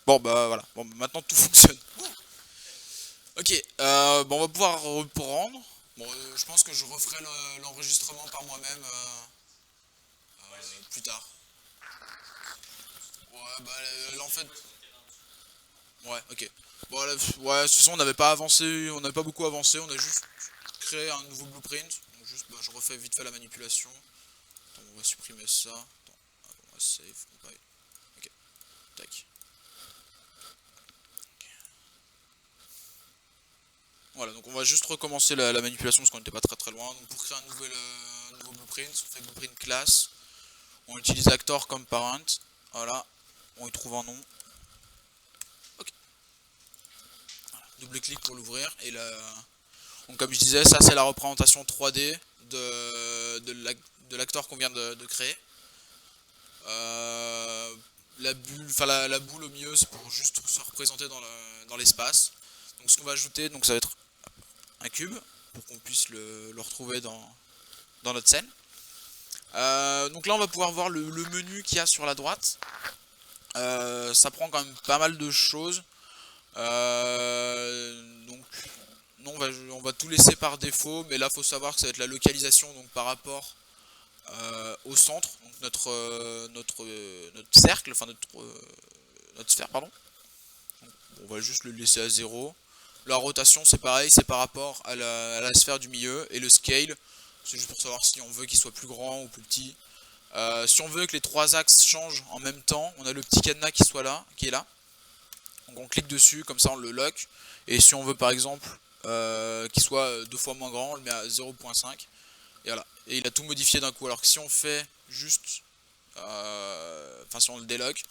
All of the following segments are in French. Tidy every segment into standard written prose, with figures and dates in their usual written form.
Bon bah voilà, bon bah, maintenant tout fonctionne. Ok, bon on va pouvoir reprendre. Bon, je pense que je referai l'enregistrement par moi-même plus tard. Ouais, bah là, en fait, ouais, ok. Bon, là, ouais, de toute façon on n'avait pas avancé, on n'avait pas beaucoup avancé, on a juste créé un nouveau blueprint. Donc juste, bah, je refais vite fait la manipulation. Attends, on va supprimer ça. Attends, on va save, compile. Ok, tac. Voilà, donc on va juste recommencer la manipulation parce qu'on n'était pas très très loin. Donc pour créer un nouveau blueprint, on fait blueprint class. On utilise actor comme parent. Voilà, on y trouve un nom. Ok, double-clic pour l'ouvrir. Et là, donc comme je disais, ça c'est la représentation 3D de l'acteur qu'on vient de créer. La bulle, enfin la boule au milieu, c'est pour juste se représenter dans l'espace. Donc ce qu'on va ajouter, donc ça va être un cube pour qu'on puisse le retrouver dans notre scène. Donc là on va pouvoir voir le menu qu'il y a sur la droite. Ça prend quand même pas mal de choses. Donc non, on va tout laisser par défaut, mais là il faut savoir que ça va être la localisation donc par rapport au centre, donc notre cercle, enfin notre sphère, pardon. Donc, on va juste le laisser à 0. La rotation c'est pareil, c'est par rapport à la sphère du milieu, et le scale, c'est juste pour savoir si on veut qu'il soit plus grand ou plus petit. Si on veut que les trois axes changent en même temps, on a le petit cadenas qui est là. Donc on clique dessus, comme ça on le lock. Et si on veut par exemple qu'il soit deux fois moins grand, on le met à 0.5. Et voilà. Et il a tout modifié d'un coup. Alors que si on fait juste... Enfin si on le délock...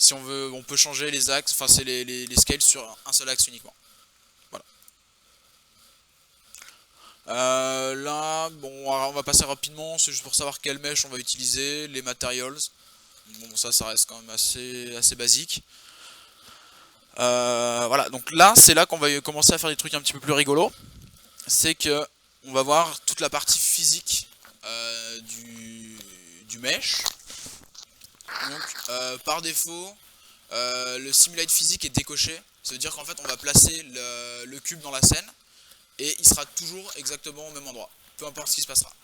Si on veut, on peut changer les axes, enfin c'est les scales sur un seul axe uniquement. Voilà. Là, bon, on va passer rapidement, c'est juste pour savoir quelle mèche on va utiliser, les materials. Bon, ça reste quand même assez basique. Voilà, donc là, c'est là qu'on va commencer à faire des trucs un petit peu plus rigolos. C'est que on va voir toute la partie physique du mesh. Donc, par défaut, le simulate physique est décoché. Ça veut dire qu'en fait, on va placer le cube dans la scène et il sera toujours exactement au même endroit, peu importe ce qui se passera.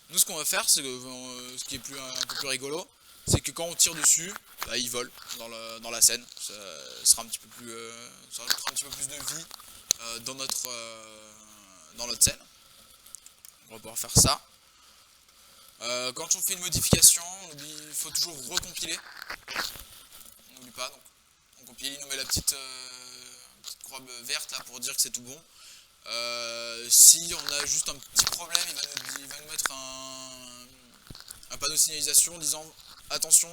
Nous, ce qu'on va faire, c'est ce qui est un peu plus rigolo, c'est que quand on tire dessus, bah, il vole dans la scène. Ça sera un petit peu plus, ça rajoutera un petit peu plus de vie dans notre scène. On va pouvoir faire ça. Quand on fait une modification, il faut toujours recompiler. On n'oublie pas, donc on compile, il nous met la petite croix verte là pour dire que c'est tout bon. Si on a juste un petit problème, il va nous mettre un panneau de signalisation disant attention,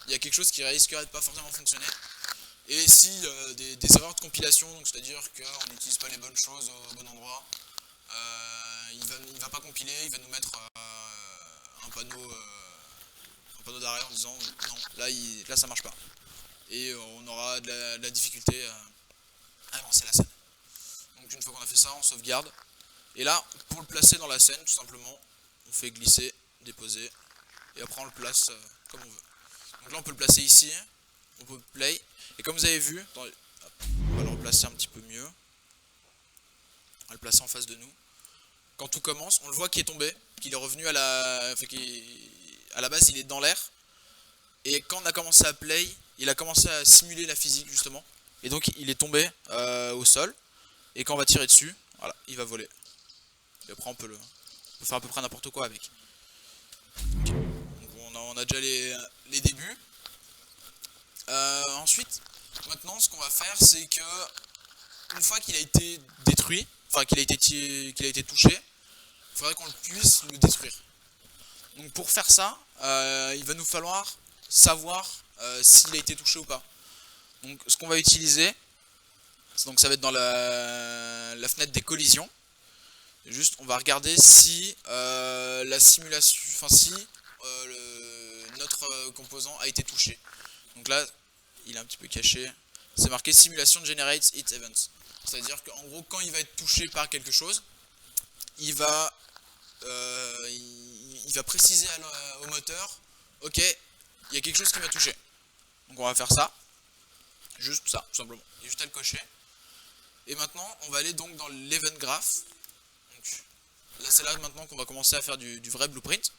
il y a quelque chose qui risquerait de pas forcément fonctionner. Et si des erreurs de compilation, donc c'est-à-dire qu'on n'utilise pas les bonnes choses au bon endroit, il va pas compiler, il va nous mettre un panneau d'arrêt en disant non, là ça marche pas. Et on aura de la difficulté à avancer la scène. Donc une fois qu'on a fait ça, on sauvegarde. Et là, pour le placer dans la scène, tout simplement, on fait glisser, déposer, et après on le place comme on veut. Donc là on peut le placer ici, on peut play, et comme vous avez vu, attendez, hop, on va le replacer un petit peu mieux. On va le placer en face de nous. Quand tout commence, on le voit qu'il est tombé, qu'il est revenu à la base il est dans l'air. Et quand on a commencé à play, il a commencé à simuler la physique justement. Et donc il est tombé au sol. Et quand on va tirer dessus, voilà, il va voler. Et après on peut faire à peu près n'importe quoi avec. Okay. Donc on a déjà les débuts. Ensuite, maintenant ce qu'on va faire c'est que une fois qu'il a été détruit, enfin qu'il a été touché, il faudrait qu'on puisse le détruire. Donc pour faire ça, il va nous falloir savoir s'il a été touché ou pas. Donc ce qu'on va utiliser, donc ça va être dans la fenêtre des collisions. Juste on va regarder si la simulation, enfin si notre composant a été touché. Donc là il est un petit peu caché. C'est marqué simulation generates its events. C'est-à-dire qu'en gros quand il va être touché par quelque chose, il va préciser au moteur, ok, il y a quelque chose qui m'a touché. Donc on va faire ça, juste ça, tout simplement. Il y a juste à le cocher. Et maintenant, on va aller donc dans l'event graph. Donc, là, c'est là maintenant qu'on va commencer à faire du vrai blueprint.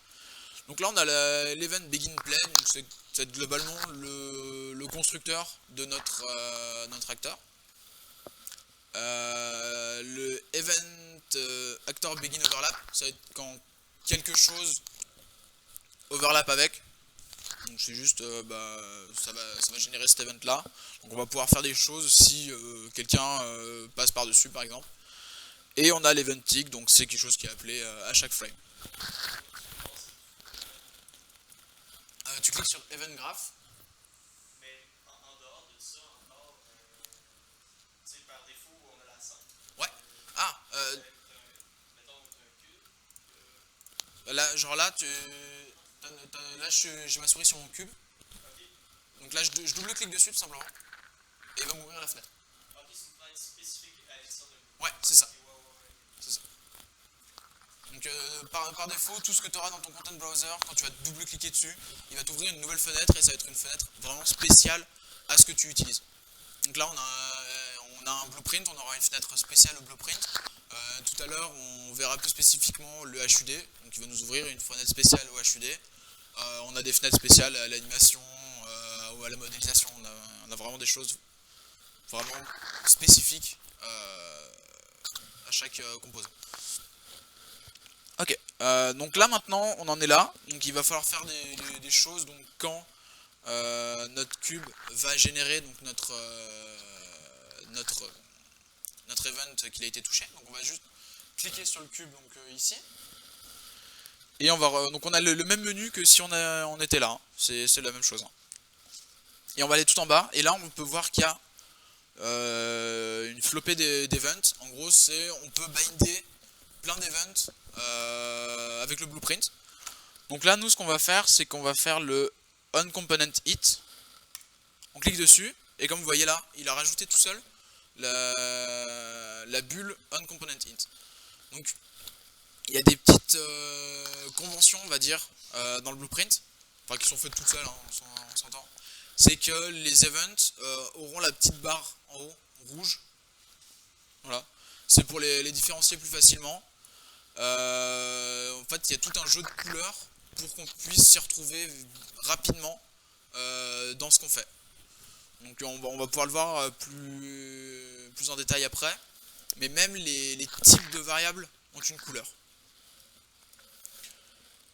Donc là, on a l'event begin play, donc c'est globalement le constructeur de notre acteur. Le event actor begin overlap, ça va être quand quelque chose overlap avec. Donc c'est juste, ça va générer cet event là. Donc on va pouvoir faire des choses si quelqu'un passe par dessus par exemple. Et on a l'event tick, donc c'est quelque chose qui est appelé à chaque frame. Tu cliques sur event graph. Mais en dehors de ça, encore, tu sais, par défaut, on a la scène. Ouais. Ah, Mettons, tu as un cube. là, genre là, là j'ai ma souris sur mon cube. Ok. Donc là, je double-clique dessus tout simplement. Et il va m'ouvrir la fenêtre. Ok, c'est une fenêtre spécifique à l'extérieur de Ouais, c'est ça. ouais, ouais, ouais. C'est ça. Donc par défaut, tout ce que tu auras dans ton content browser, quand tu vas double-cliquer dessus, il va t'ouvrir une nouvelle fenêtre et ça va être une fenêtre vraiment spéciale à ce que tu utilises. Donc là, on a un blueprint, on aura une fenêtre spéciale au blueprint. Tout à l'heure, on verra plus spécifiquement le HUD, donc il va nous ouvrir une fenêtre spéciale au HUD. On a des fenêtres spéciales à l'animation ou à la modélisation. On a vraiment des choses vraiment spécifiques à chaque composant. Ok, donc là maintenant on en est là, donc il va falloir faire des choses donc quand notre cube va générer donc notre event qu'il a été touché. Donc on va juste cliquer sur le cube donc ici. Et donc on a le même menu que si on était là, hein. C'est la même chose. Hein. Et on va aller tout en bas, et là on peut voir qu'il y a une flopée d'events. En gros on peut binder plein d'events avec le blueprint. Donc là nous ce qu'on va faire c'est qu'on va faire le onComponentHit. On clique dessus et comme vous voyez là il a rajouté tout seul la bulle onComponentHit. Donc il y a des petites conventions on va dire dans le blueprint, enfin qui sont faites toutes seules hein, on s'entend. C'est que les events auront la petite barre en haut rouge. Voilà. C'est pour les différencier plus facilement. En fait, il y a tout un jeu de couleurs pour qu'on puisse s'y retrouver rapidement dans ce qu'on fait. Donc on va pouvoir le voir plus en détail après. Mais même les types de variables ont une couleur.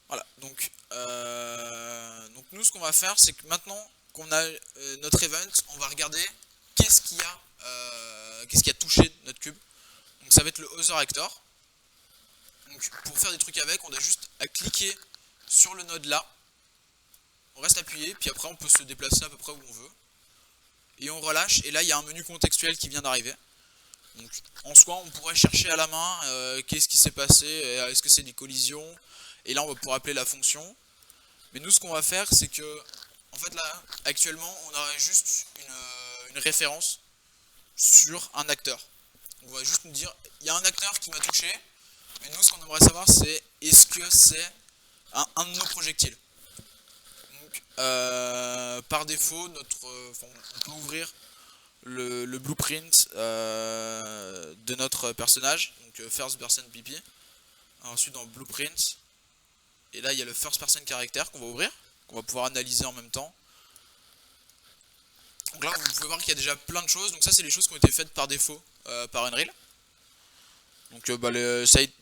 Voilà, donc nous ce qu'on va faire c'est que maintenant qu'on a notre event, on va regarder qu'est-ce qui a touché notre cube. Donc ça va être le other actor. Donc pour faire des trucs avec, on a juste à cliquer sur le node là. On reste appuyé, puis après on peut se déplacer à peu près où on veut. Et on relâche, et là il y a un menu contextuel qui vient d'arriver. Donc en soi on pourrait chercher à la main qu'est-ce qui s'est passé, est-ce que c'est des collisions. Et là on va pouvoir appeler la fonction. Mais nous ce qu'on va faire c'est que, en fait là actuellement on aurait juste une référence sur un acteur. Donc, on va juste nous dire, il y a un acteur qui m'a touché. Mais nous, ce qu'on aimerait savoir, c'est est-ce que c'est un de nos projectiles. Donc, par défaut, on peut ouvrir le blueprint de notre personnage, donc first person PP. Ensuite, dans blueprint, et là, il y a le first person character qu'on va ouvrir, qu'on va pouvoir analyser en même temps. Donc là, vous pouvez voir qu'il y a déjà plein de choses. Donc ça, c'est les choses qui ont été faites par défaut par Unreal. Donc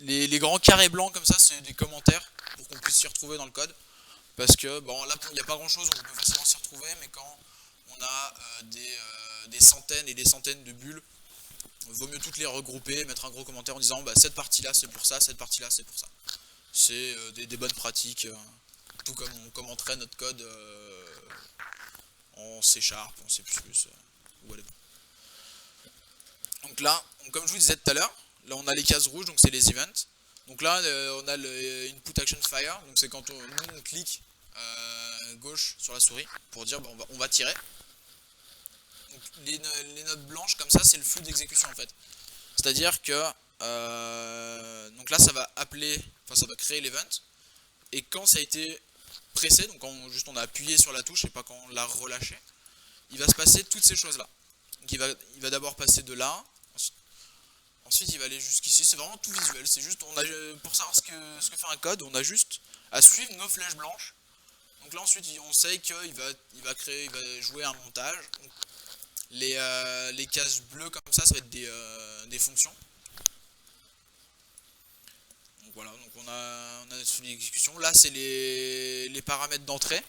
les grands carrés blancs comme ça, c'est des commentaires pour qu'on puisse s'y retrouver dans le code. Parce que bon là il n'y a pas grand chose, donc on peut facilement s'y retrouver, mais quand on a des centaines et des centaines de bulles, il vaut mieux toutes les regrouper, mettre un gros commentaire en disant bah, cette partie là c'est pour ça, cette partie là c'est pour ça. C'est des bonnes pratiques, tout comme on commenterait notre code en C#, en C++, whatever. Donc là, comme je vous disais tout à l'heure, là on a les cases rouges, donc c'est les events. Donc là on a le input action fire, donc c'est quand on clique gauche sur la souris pour dire bah, on va tirer. Donc, les notes blanches comme ça c'est le flux d'exécution en fait. C'est-à-dire que donc là ça va créer l'event, et quand ça a été pressé, donc quand juste on a appuyé sur la touche et pas quand on l'a relâché, il va se passer toutes ces choses là. Donc il va d'abord passer de là, ensuite il va aller jusqu'ici, c'est vraiment tout visuel, c'est juste, pour savoir ce que fait un code, on a juste à suivre nos flèches blanches. Donc là ensuite on sait qu'il va jouer un montage. Donc, les cases bleues comme ça va être des fonctions. Donc voilà, donc on a notre l'exécution. Là c'est les paramètres d'entrée.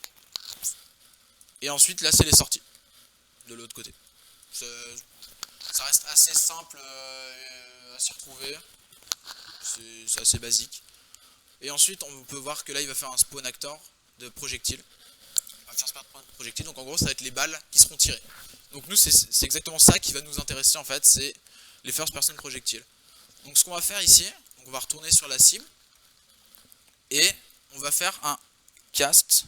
Et ensuite là c'est les sorties de l'autre côté. Ça reste assez simple à s'y retrouver. C'est assez basique. Et ensuite on peut voir que là il va faire un spawn actor de projectiles. Il va faire spawn projectiles, donc en gros ça va être les balles qui seront tirées. Donc nous c'est exactement ça qui va nous intéresser en fait, c'est les first person projectiles. Donc ce qu'on va faire ici, donc on va retourner sur la cible et on va faire un cast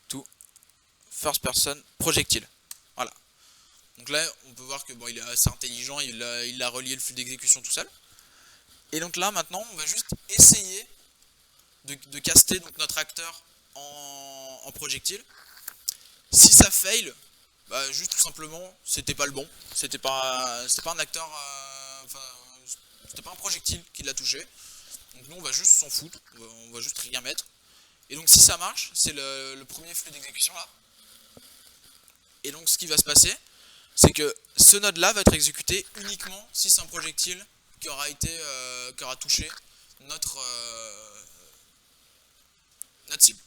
to first person projectile. Voilà. Donc là on peut voir que bon il est assez intelligent, il a relié le flux d'exécution tout seul. Et donc là maintenant on va juste essayer de caster donc, notre acteur en projectile. Si ça fail, bah, juste tout simplement c'était pas le bon, c'était pas un acteur, c'était pas un projectile qui l'a touché. Donc nous on va juste s'en foutre, on va juste rien mettre. Et donc si ça marche, c'est le premier flux d'exécution là. Et donc ce qui va se passer, c'est que ce node là va être exécuté uniquement si c'est un projectile qui aura touché notre cible.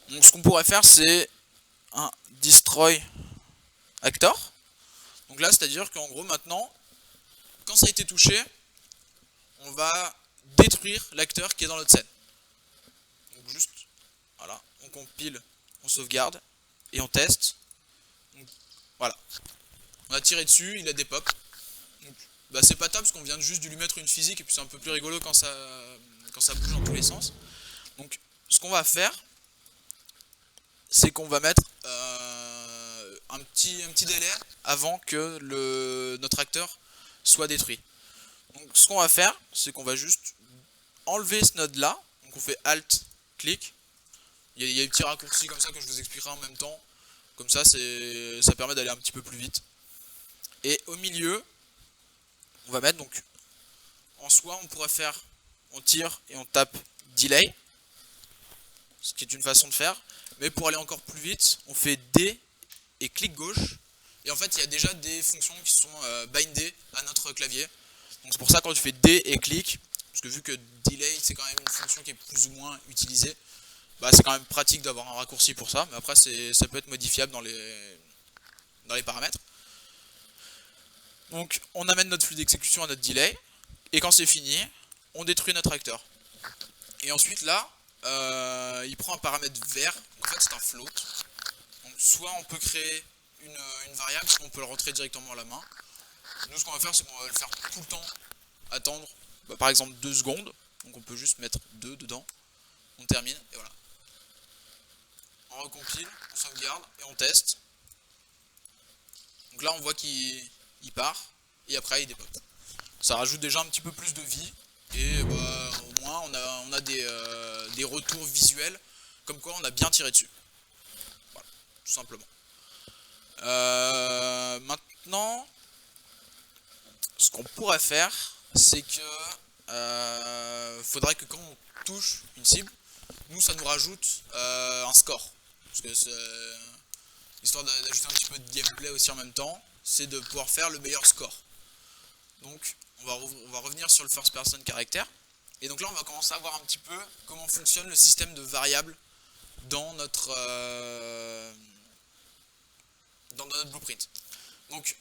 Donc ce qu'on pourrait faire c'est un destroy actor. Donc là c'est à dire qu'en gros maintenant quand ça a été touché on va détruire l'acteur qui est dans notre scène. Donc juste voilà, on compile, on sauvegarde et on teste. Donc, voilà, on a tiré dessus, il a des pop. Donc, bah, c'est pas top parce qu'on vient juste de lui mettre une physique et puis c'est un peu plus rigolo quand ça bouge dans tous les sens. Donc ce qu'on va faire c'est qu'on va mettre un petit délai avant que notre acteur soit détruit. Donc ce qu'on va faire, c'est qu'on va juste enlever ce node là. Donc on fait Alt, clic. Il y a des petits raccourcis comme ça que je vous expliquerai en même temps. Comme ça, ça permet d'aller un petit peu plus vite. Et au milieu, on va mettre donc, en soi, on pourrait faire, on tire et on tape delay. Ce qui est une façon de faire. Mais pour aller encore plus vite, on fait D et clic gauche. Et en fait, il y a déjà des fonctions qui sont bindées à notre clavier. Donc c'est pour ça quand tu fais D et clic, parce que vu que delay c'est quand même une fonction qui est plus ou moins utilisée, bah c'est quand même pratique d'avoir un raccourci pour ça, mais après ça peut être modifiable dans les paramètres. Donc on amène notre flux d'exécution à notre delay, et quand c'est fini, on détruit notre acteur. Et ensuite là, il prend un paramètre vert, en fait c'est un float. Donc soit on peut créer une variable, soit on peut le rentrer directement à la main. Nous ce qu'on va faire c'est qu'on va le faire tout le temps attendre par exemple 2 secondes, donc on peut juste mettre 2 dedans, on termine et voilà. On recompile, on sauvegarde et on teste. Donc là on voit qu'il part et après il dépop. Ça rajoute déjà un petit peu plus de vie et bah, au moins on a des retours visuels comme quoi on a bien tiré dessus. Voilà, tout simplement. Maintenant, ce qu'on pourrait faire, c'est que faudrait que quand on touche une cible, nous ça nous rajoute un score. Parce que histoire d'ajouter un petit peu de gameplay aussi en même temps, c'est de pouvoir faire le meilleur score. Donc on va revenir sur le first person caractère. Et donc là on va commencer à voir un petit peu comment fonctionne le système de variables dans notre blueprint. Donc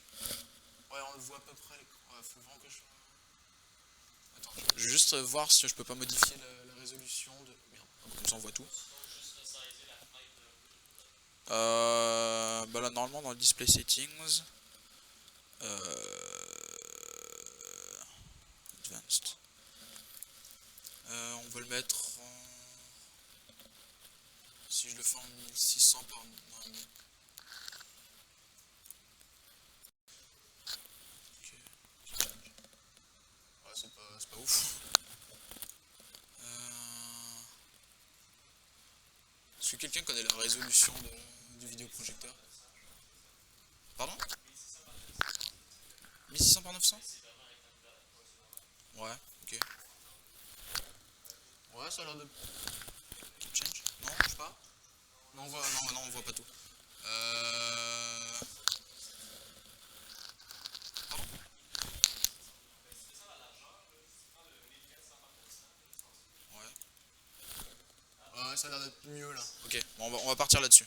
ouais on le voit à peu près. Faut vraiment que je... Attends, je vais juste voir si je peux pas modifier la résolution de... Merde, comme ça on voit tout. Bah là normalement dans le display settings advanced on va le mettre en... si je le fais en 1600 par... Non, c'est pas ouf. Est-ce que quelqu'un connaît la résolution du vidéoprojecteur? Pardon 1600 par 900? Ouais, ok. Ouais, ça a l'air de... Keep change? Non, je sais pas. Non, non, on voit pas tout. Pardon? Ouais. Ouais, ça a l'air d'être mieux là. Ok, bon, on va partir là-dessus.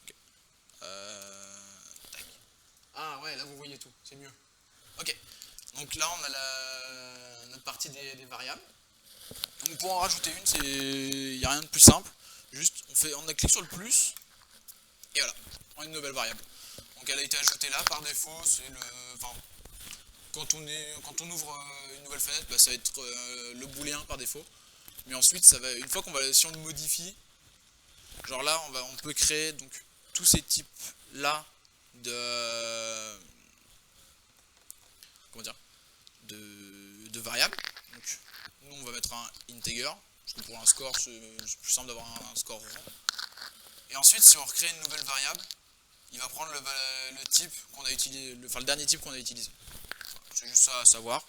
Ok. Tac. Ah ouais, là vous voyez tout, c'est mieux. Ok, donc là on a notre partie des variables. Donc pour en rajouter une, il n'y a rien de plus simple. Juste, on clique sur le plus, et voilà, on a une nouvelle variable. Donc elle a été ajoutée là, par défaut, c'est le... Enfin, quand on ouvre une nouvelle fenêtre, bah, ça va être le booléen par défaut. Mais ensuite, une fois si on le modifie, genre là, on peut créer donc tous ces types là comment dire, de variables. Donc nous on va mettre un integer, parce que pour un score c'est plus simple d'avoir un score rond. Et ensuite si on recrée une nouvelle variable, il va prendre le type qu'on a utilisé, le dernier type qu'on a utilisé. C'est juste ça à savoir.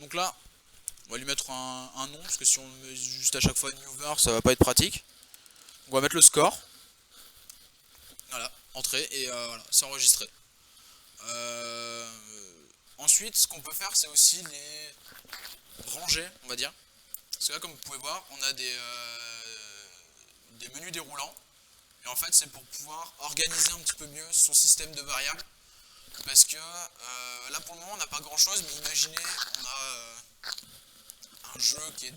Donc là, on va lui mettre un nom, parce que si on met juste à chaque fois newer, ça va pas être pratique. On va mettre le score. Voilà, entrée, et voilà, c'est enregistré. Ensuite, ce qu'on peut faire, c'est aussi les ranger, on va dire. Parce que là, comme vous pouvez voir, on a des menus déroulants. Et en fait, c'est pour pouvoir organiser un petit peu mieux son système de variables. Parce que là, pour le moment, on n'a pas grand chose, mais imaginez, on a un jeu qui est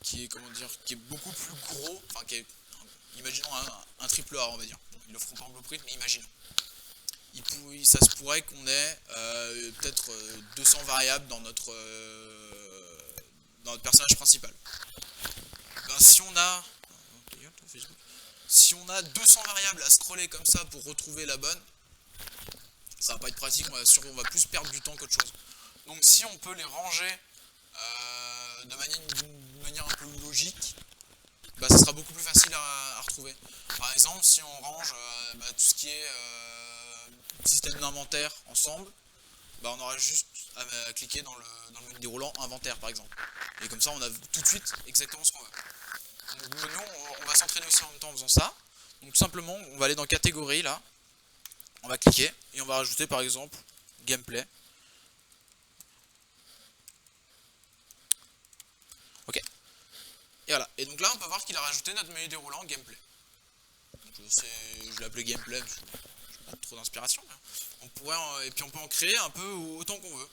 qui est beaucoup plus gros, enfin, imaginons un triple A, on va dire. Ils le feront pas en blueprint, mais imaginons. Ça se pourrait qu'on ait peut-être 200 variables dans notre personnage principal. Ben, si on a 200 variables à scroller comme ça pour retrouver la bonne, ça va pas être pratique, on va plus perdre du temps qu'autre chose. Donc si on peut les ranger d'une manière un peu logique, bah, ça sera beaucoup plus facile à retrouver. Par exemple, si on range tout ce qui est système d'inventaire ensemble, bah, on aura juste à cliquer dans le menu déroulant inventaire par exemple. Et comme ça on a tout de suite exactement ce qu'on veut. Donc nous on va s'entraîner aussi en même temps en faisant ça. Donc tout simplement on va aller dans catégorie là, on va cliquer et on va rajouter par exemple gameplay. Ok. Et voilà. Et donc là on peut voir qu'il a rajouté notre menu déroulant gameplay. Je l'ai appelé gameplay, je n'ai pas trop d'inspiration. Et puis on peut en créer un peu autant qu'on veut.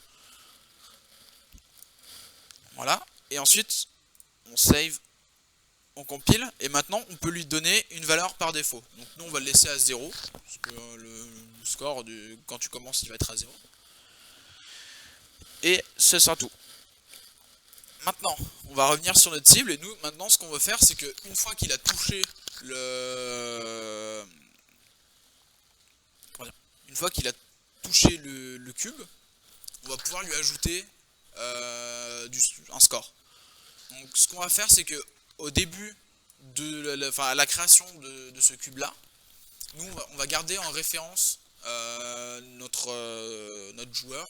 Voilà. Et ensuite on save, on compile, et maintenant on peut lui donner une valeur par défaut. Donc nous on va le laisser à 0, parce que le score quand tu commences il va être à 0. Et ce sera tout. Maintenant, on va revenir sur notre cible, et nous maintenant ce qu'on veut faire c'est qu'une fois qu'il a touché le cube, on va pouvoir lui ajouter un score. Donc ce qu'on va faire c'est que au début à la création de ce cube là, nous on va garder en référence notre joueur.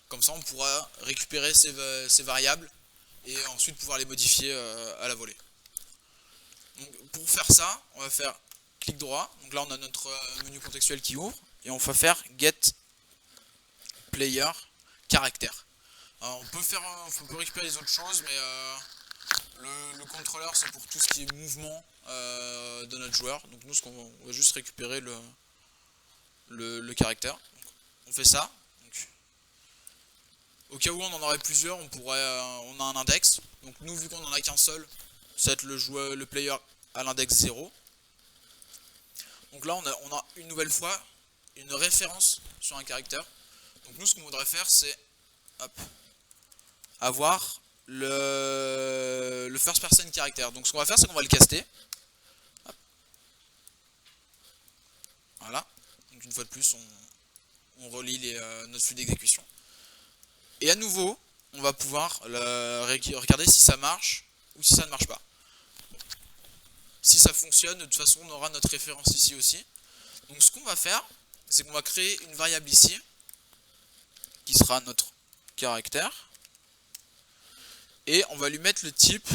Comme ça on pourra récupérer ces variables et ensuite pouvoir les modifier à la volée. Donc pour faire ça, on va faire clic droit. Donc là on a notre menu contextuel qui ouvre et on va faire get player caractère. On peut récupérer les autres choses, mais le contrôleur c'est pour tout ce qui est mouvement de notre joueur. Donc nous on va juste récupérer le caractère. Donc, on fait ça. Donc, au cas où on en aurait plusieurs, on a un index. Donc nous vu qu'on en a qu'un seul, ça va être le player à l'index 0. Donc là on a une nouvelle fois une référence sur un caractère. Donc nous ce qu'on voudrait faire c'est avoir le first person caractère. Donc ce qu'on va faire c'est qu'on va le caster. Hop. Voilà. Donc une fois de plus on relie notre flux d'exécution. Et à nouveau on va pouvoir regarder si ça marche ou si ça ne marche pas. Si ça fonctionne, de toute façon on aura notre référence ici aussi. Donc ce qu'on va faire, c'est qu'on va créer une variable ici, qui sera notre caractère, et on va lui mettre le type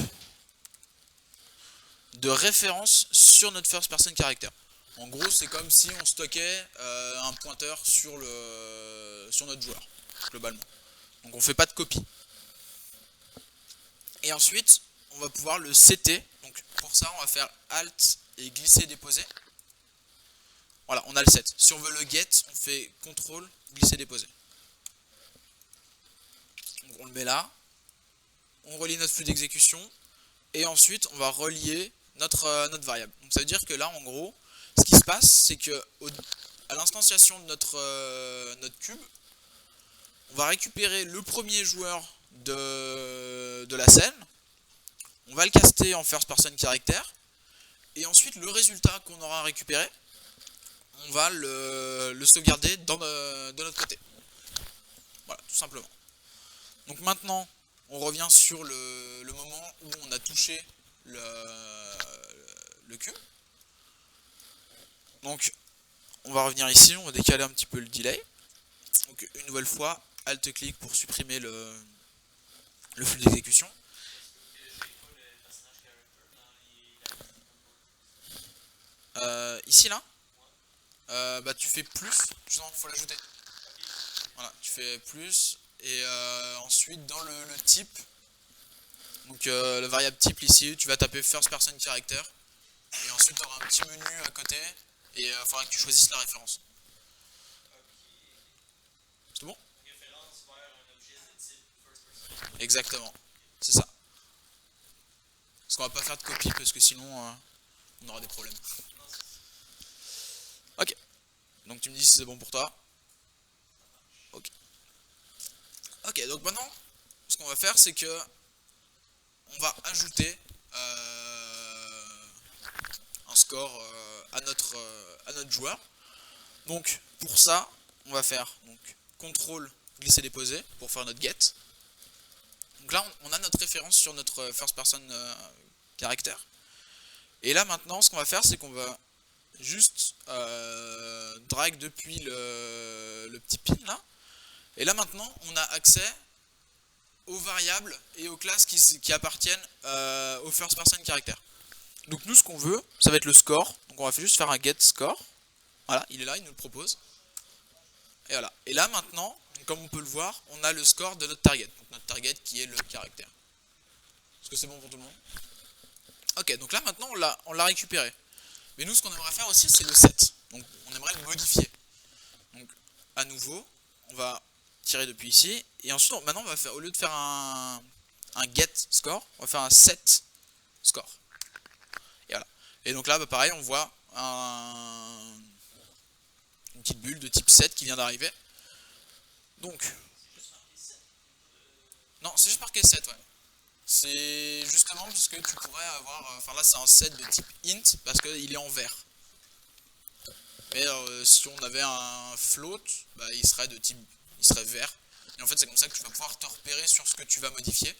de référence sur notre first person character. En gros, c'est comme si on stockait un pointeur sur notre joueur, globalement. Donc on fait pas de copie. Et ensuite, on va pouvoir le setter. Donc pour ça, on va faire Alt et glisser déposer. Voilà, on a le set. Si on veut le get, on fait CTRL, glisser déposer. Donc on le met là. On relie notre flux d'exécution. Et ensuite, on va relier notre variable. Donc ça veut dire que là, en gros, ce qui se passe, c'est que à l'instanciation de notre cube, on va récupérer le premier joueur de la scène, on va le caster en first person character, et ensuite le résultat qu'on aura récupéré, on va le sauvegarder de notre côté. Voilà, tout simplement. Donc maintenant, on revient sur le moment où on a touché le cube. Donc on va revenir ici, on va décaler un petit peu le delay. Donc une nouvelle fois, Alt-clic pour supprimer le flux d'exécution. Ici là, bah tu fais plus, justement faut l'ajouter. Voilà, tu fais plus, et ensuite dans le type, donc le variable type ici, tu vas taper first person character, et ensuite tu auras un petit menu à côté, et il faudra que tu choisisses la référence. C'est bon? Référence vers un objet de type first person. Exactement, c'est ça. Parce qu'on va pas faire de copie, parce que sinon on aura des problèmes. Ok, donc tu me dis si c'est bon pour toi. Ok. Ok, donc maintenant, ce qu'on va faire, c'est que on va ajouter un score à notre joueur. Donc pour ça, on va faire donc CTRL glisser déposer pour faire notre get. Donc là, on a notre référence sur notre first person character. Et là maintenant, ce qu'on va faire, c'est qu'on va juste drag depuis le petit pin là. Et là maintenant, on a accès aux variables et aux classes qui appartiennent au first person character. Donc nous, ce qu'on veut, ça va être le score. Donc on va juste faire un get score. Voilà, il est là, il nous le propose. Et voilà. Et là maintenant, comme on peut le voir, on a le score de notre target. Donc notre target qui est le caractère. Est-ce que c'est bon pour tout le monde? Ok, donc là maintenant, on l'a récupéré. Mais nous, ce qu'on aimerait faire aussi, c'est le set. Donc on aimerait le modifier. Donc à nouveau, on va tirer depuis ici. Et ensuite, maintenant, on va faire, au lieu de faire un get score, on va faire un set score. Et voilà. Et donc là, bah, pareil, on voit une petite bulle de type 7 qui vient d'arriver. Donc, non, c'est juste marqué 7, ouais. C'est justement parce que tu pourrais avoir, enfin là c'est un set de type int parce qu'il est en vert. Mais si on avait un float, bah, il serait vert. Et en fait c'est comme ça que tu vas pouvoir te repérer sur ce que tu vas modifier.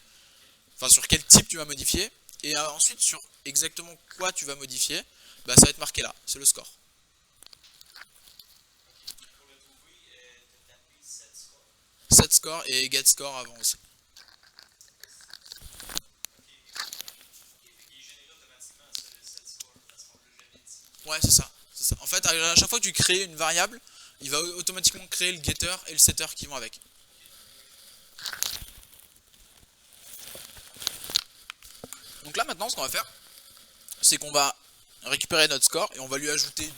Enfin sur quel type tu vas modifier. Et ensuite sur exactement quoi tu vas modifier, bah, ça va être marqué là, c'est le score. Pour le trouver, de taper set score. Set score et get score avant aussi. Il est généré automatiquement ce set score parce qu'on ne l'a jamais dit. Ouais, c'est ça. En fait, à chaque fois que tu crées une variable, il va automatiquement créer le getter et le setter qui vont avec. Donc là maintenant, ce qu'on va faire, c'est qu'on va récupérer notre score et on va lui ajouter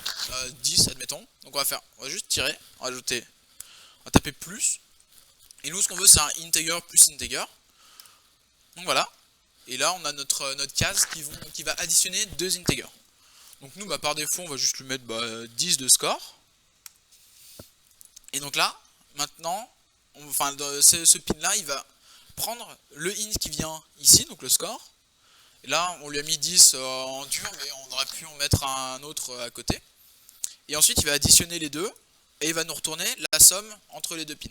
10, admettons. Donc on va juste tirer, on va taper plus. Et nous, ce qu'on veut, c'est un integer plus integer. Donc voilà. Et là, on a notre case qui va additionner deux integers. Donc nous, bah, par défaut, on va juste lui mettre 10 de score. Et donc là, maintenant, ce pin-là, il va prendre le int qui vient ici, donc le score. Et là, on lui a mis 10 en dur, mais on aurait pu en mettre un autre à côté. Et ensuite, il va additionner les deux, et il va nous retourner la somme entre les deux pins.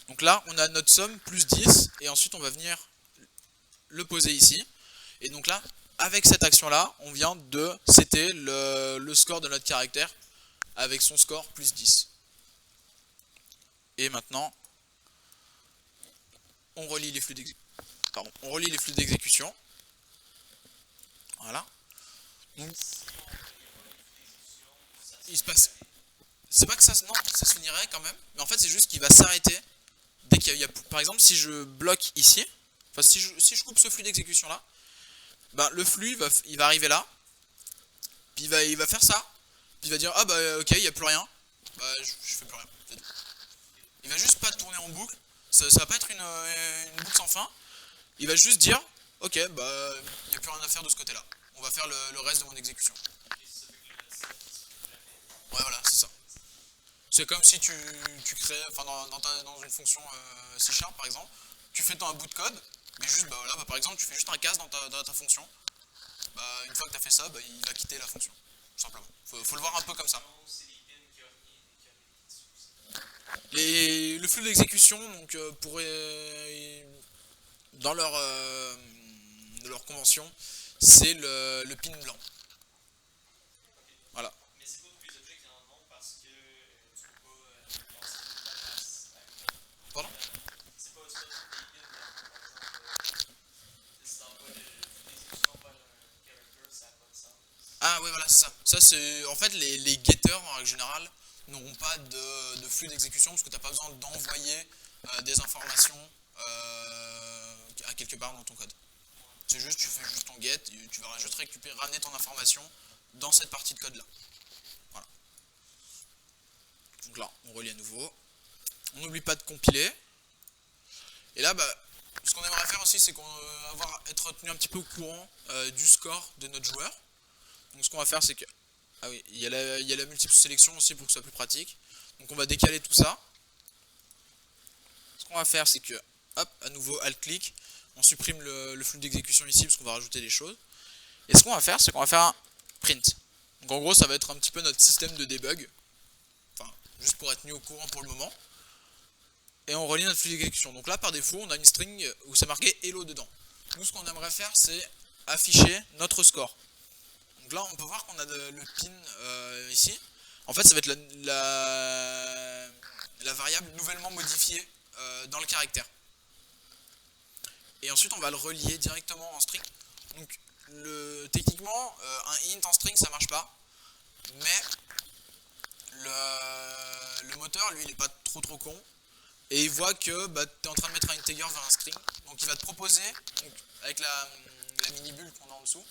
Donc là, on a notre somme plus 10, et ensuite, on va venir le poser ici. Et donc là, avec cette action-là, on vient de setter le score de notre caractère avec son score plus 10. Et maintenant, on relie les flux d'exécution. Voilà. Donc, il se passe. C'est pas que ça, non, ça se finirait quand même, mais en fait c'est juste qu'il va s'arrêter dès qu'il y a, par exemple, si je bloque ici, enfin si je coupe ce flux d'exécution là, ben, le flux il va arriver là, puis il va faire ça, puis il va dire ah bah ok il n'y a plus rien, bah je fais plus rien. Il va juste pas tourner en boucle, ça va pas être une boucle sans fin, il va juste dire ok bah il n'y a plus rien à faire de ce côté là, on va faire le reste de mon exécution. Ouais voilà c'est ça. C'est comme si tu crées, enfin dans une fonction C# par exemple, tu fais un bout de code, mais juste bah, là bah, par exemple tu fais juste un case dans ta fonction. Bah, une fois que tu as fait ça, bah, il va quitter la fonction, tout simplement. Faut le voir un peu comme ça. Et le flux d'exécution, donc dans leur convention, c'est le pin blanc. Voilà. Mais c'est pas tous les objets qui en ont parce que tu peux pas penser à Pardon? c'est pas tous les pins par exemple, si t'envoies l'exécution vers un character, ça n'a pas de sens. Ah oui voilà c'est ça. Ça c'est en fait les getters en règle générale n'auront pas de flux d'exécution parce que tu n'as pas besoin d'envoyer des informations à quelque part dans ton code. C'est juste tu fais juste ton get, et tu vas juste ramener ton information dans cette partie de code là. Voilà. Donc là on relie à nouveau. On n'oublie pas de compiler. Et là bah ce qu'on aimerait faire aussi c'est être tenu un petit peu au courant du score de notre joueur. Donc ce qu'on va faire c'est que ah oui, il y a la multiple sélection aussi pour que ce soit plus pratique. Donc on va décaler tout ça. Ce qu'on va faire c'est que hop, à nouveau alt-clic, on supprime le flux d'exécution ici parce qu'on va rajouter des choses. Et ce qu'on va faire c'est qu'on va faire un print. Donc en gros ça va être un petit peu notre système de debug. Enfin, juste pour être mis au courant pour le moment. Et on relie notre flux d'exécution. Donc là par défaut on a une string où c'est marqué hello dedans. Nous ce qu'on aimerait faire c'est afficher notre score. Donc là on peut voir qu'on a le pin ici. En fait ça va être la variable nouvellement modifiée dans le caractère. Et ensuite on va le relier directement en string. Donc techniquement un int en string ça marche pas. Mais le moteur lui il est pas trop con. Et il voit que bah, tu es en train de mettre un integer vers un string. Donc il va te proposer, donc, avec la mini bulle qu'on a en dessous,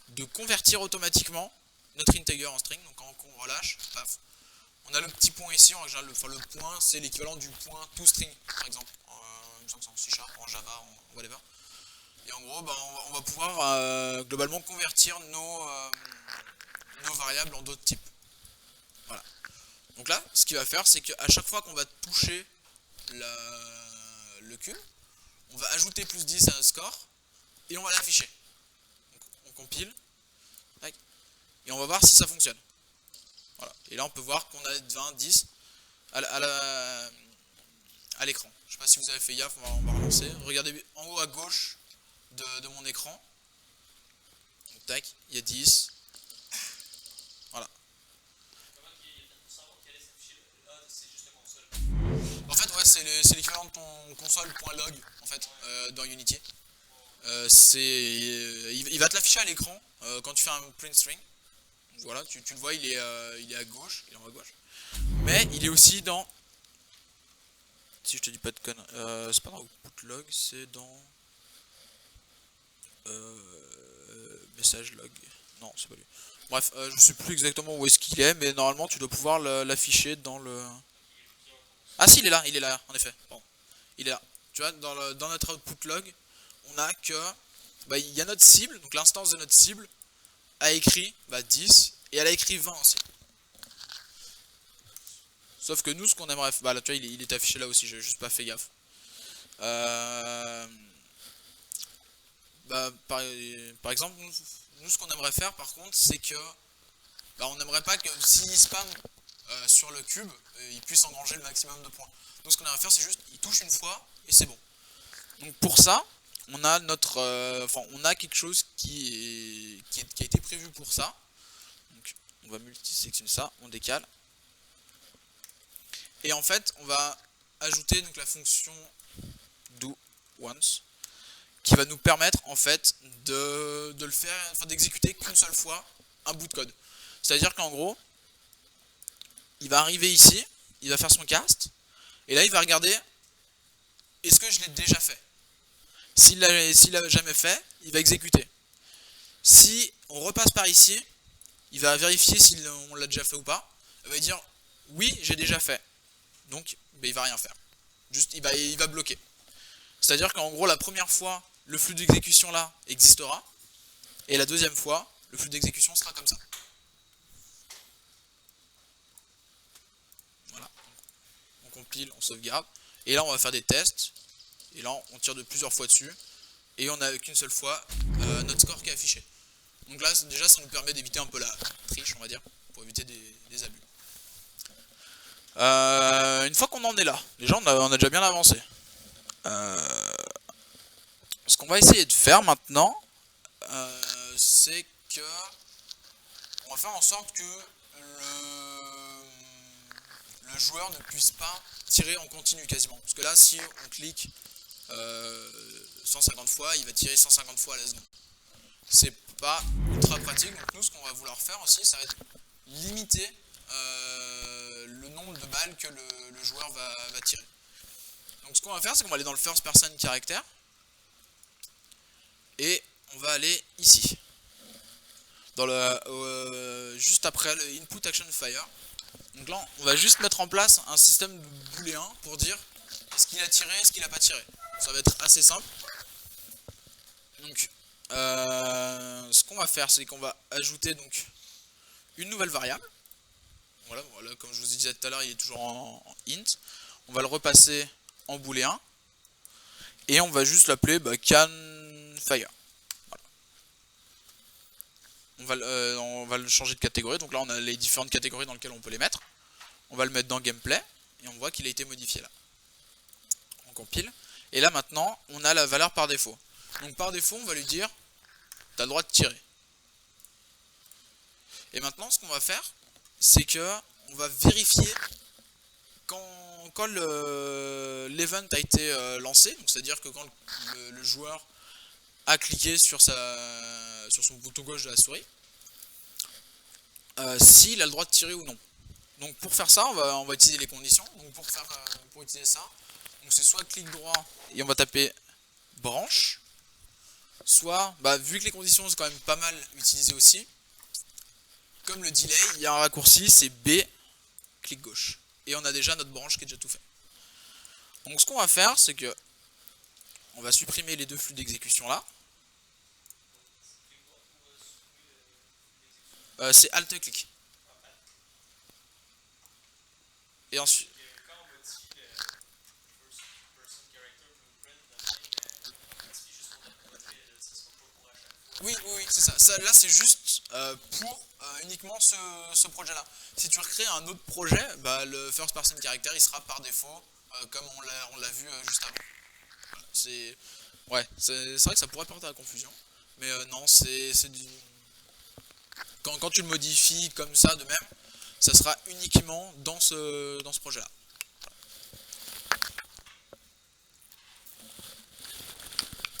de convertir automatiquement notre integer en string. Donc quand on relâche, paf, on a le petit point ici. En général, le point c'est l'équivalent du point toString par exemple, en C#, en Java, en whatever. Et en gros, bah, on va pouvoir globalement convertir nos variables en d'autres types. Voilà. Donc là, ce qu'il va faire, c'est qu'à chaque fois qu'on va toucher le cube, on va ajouter plus 10 à notre score et on va l'afficher. Donc on compile et on va voir si ça fonctionne. Voilà. Et là on peut voir qu'on a 20, 10 à l'écran. Je sais pas si vous avez fait gaffe, on va relancer. Regardez en haut à gauche de mon écran. Donc, tac, il y a 10. Voilà. En fait, ouais, c'est l'équivalent de ton console.log en fait, dans Unity. Il va te l'afficher à l'écran quand tu fais un print string. Voilà, tu le vois, il est à gauche, il est en haut à gauche. Mais il est aussi dans. Si je te dis pas de conneries, c'est pas dans output log, c'est dans message log. Non, c'est pas lui. Bref, je sais plus exactement où est-ce qu'il est, mais normalement tu dois pouvoir l'afficher dans le. Ah si, il est là, en effet. Bon, il est là. Tu vois, dans notre output log, on a que, bah, il y a notre cible, donc l'instance de notre cible a écrit 10 et elle a écrit 20 aussi. Sauf que nous, ce qu'on aimerait, bah là, tu vois, il est affiché là aussi, j'ai juste pas fait gaffe. Bah, par exemple, nous, ce qu'on aimerait faire, par contre, c'est que, bah, on n'aimerait pas que s'il spam sur le cube, il puisse engranger le maximum de points. Donc ce qu'on aimerait faire, c'est juste, il touche une fois et c'est bon. Donc pour ça, on a notre, on a quelque chose qui a été prévu pour ça. Donc, on va multisectionner ça, on décale. Et en fait, on va ajouter donc la fonction do once qui va nous permettre en fait de le faire, enfin d'exécuter qu'une seule fois un bout de code. C'est-à-dire qu'en gros, il va arriver ici, il va faire son cast, et là il va regarder est-ce que je l'ai déjà fait. S'il l'a jamais fait, il va exécuter. Si on repasse par ici, il va vérifier si on l'a déjà fait ou pas. Il va dire oui, j'ai déjà fait. Donc il va rien faire. Juste il va bloquer. C'est-à-dire qu'en gros la première fois, le flux d'exécution là existera. Et la deuxième fois, le flux d'exécution sera comme ça. Voilà. On compile, on sauvegarde. Et là on va faire des tests. Et là on tire de plusieurs fois dessus. Et on n'a qu'une seule fois notre score qui est affiché. Donc là déjà ça nous permet d'éviter un peu la triche, on va dire, pour éviter des abus. Une fois qu'on en est là, déjà on a déjà bien avancé. Ce qu'on va essayer de faire maintenant, c'est que on va faire en sorte que le joueur ne puisse pas tirer en continu quasiment. Parce que là si on clique 150 fois, il va tirer 150 fois à la seconde. C'est pas ultra pratique, donc nous ce qu'on va vouloir faire aussi, ça va être limiter le nombre de balles que le joueur va tirer. Donc ce qu'on va faire, c'est qu'on va aller dans le first person character et on va aller ici, dans juste après le input action fire. Donc là, on va juste mettre en place un système booléen pour dire est-ce qu'il a tiré, est-ce qu'il n'a pas tiré. Ça va être assez simple. Donc ce qu'on va faire, c'est qu'on va ajouter donc une nouvelle variable. Voilà, comme je vous disais tout à l'heure, il est toujours en int. On va le repasser en booléen. Et on va juste l'appeler canFire. Voilà. On va le changer de catégorie. Donc là, on a les différentes catégories dans lesquelles on peut les mettre. On va le mettre dans gameplay. Et on voit qu'il a été modifié là. On compile. Et là, maintenant, on a la valeur par défaut. Donc par défaut, on va lui dire tu as le droit de tirer. Et maintenant, ce qu'on va faire, c'est que on va vérifier quand l'event a été lancé, c'est-à-dire que quand le joueur a cliqué sur son bouton gauche de la souris, s'il a le droit de tirer ou non. Donc pour faire ça, on va utiliser les conditions. Donc pour utiliser ça, c'est soit clic droit et on va taper branche, soit, vu que les conditions c'est quand même pas mal utilisé aussi, comme le delay, il y a un raccourci, c'est B, clic gauche. Et on a déjà notre branche qui est déjà tout fait. Donc ce qu'on va faire, c'est que on va supprimer les deux flux d'exécution là. C'est Alt-clic. Et ensuite... Oui, c'est ça. Là, c'est juste pour uniquement ce projet-là. Si tu recrées un autre projet, le first person character, il sera par défaut, comme on l'a vu juste avant. Voilà, c'est vrai que ça pourrait porter à la confusion. Mais non, c'est du... Quand tu le modifies comme ça de même, ça sera uniquement dans ce projet-là.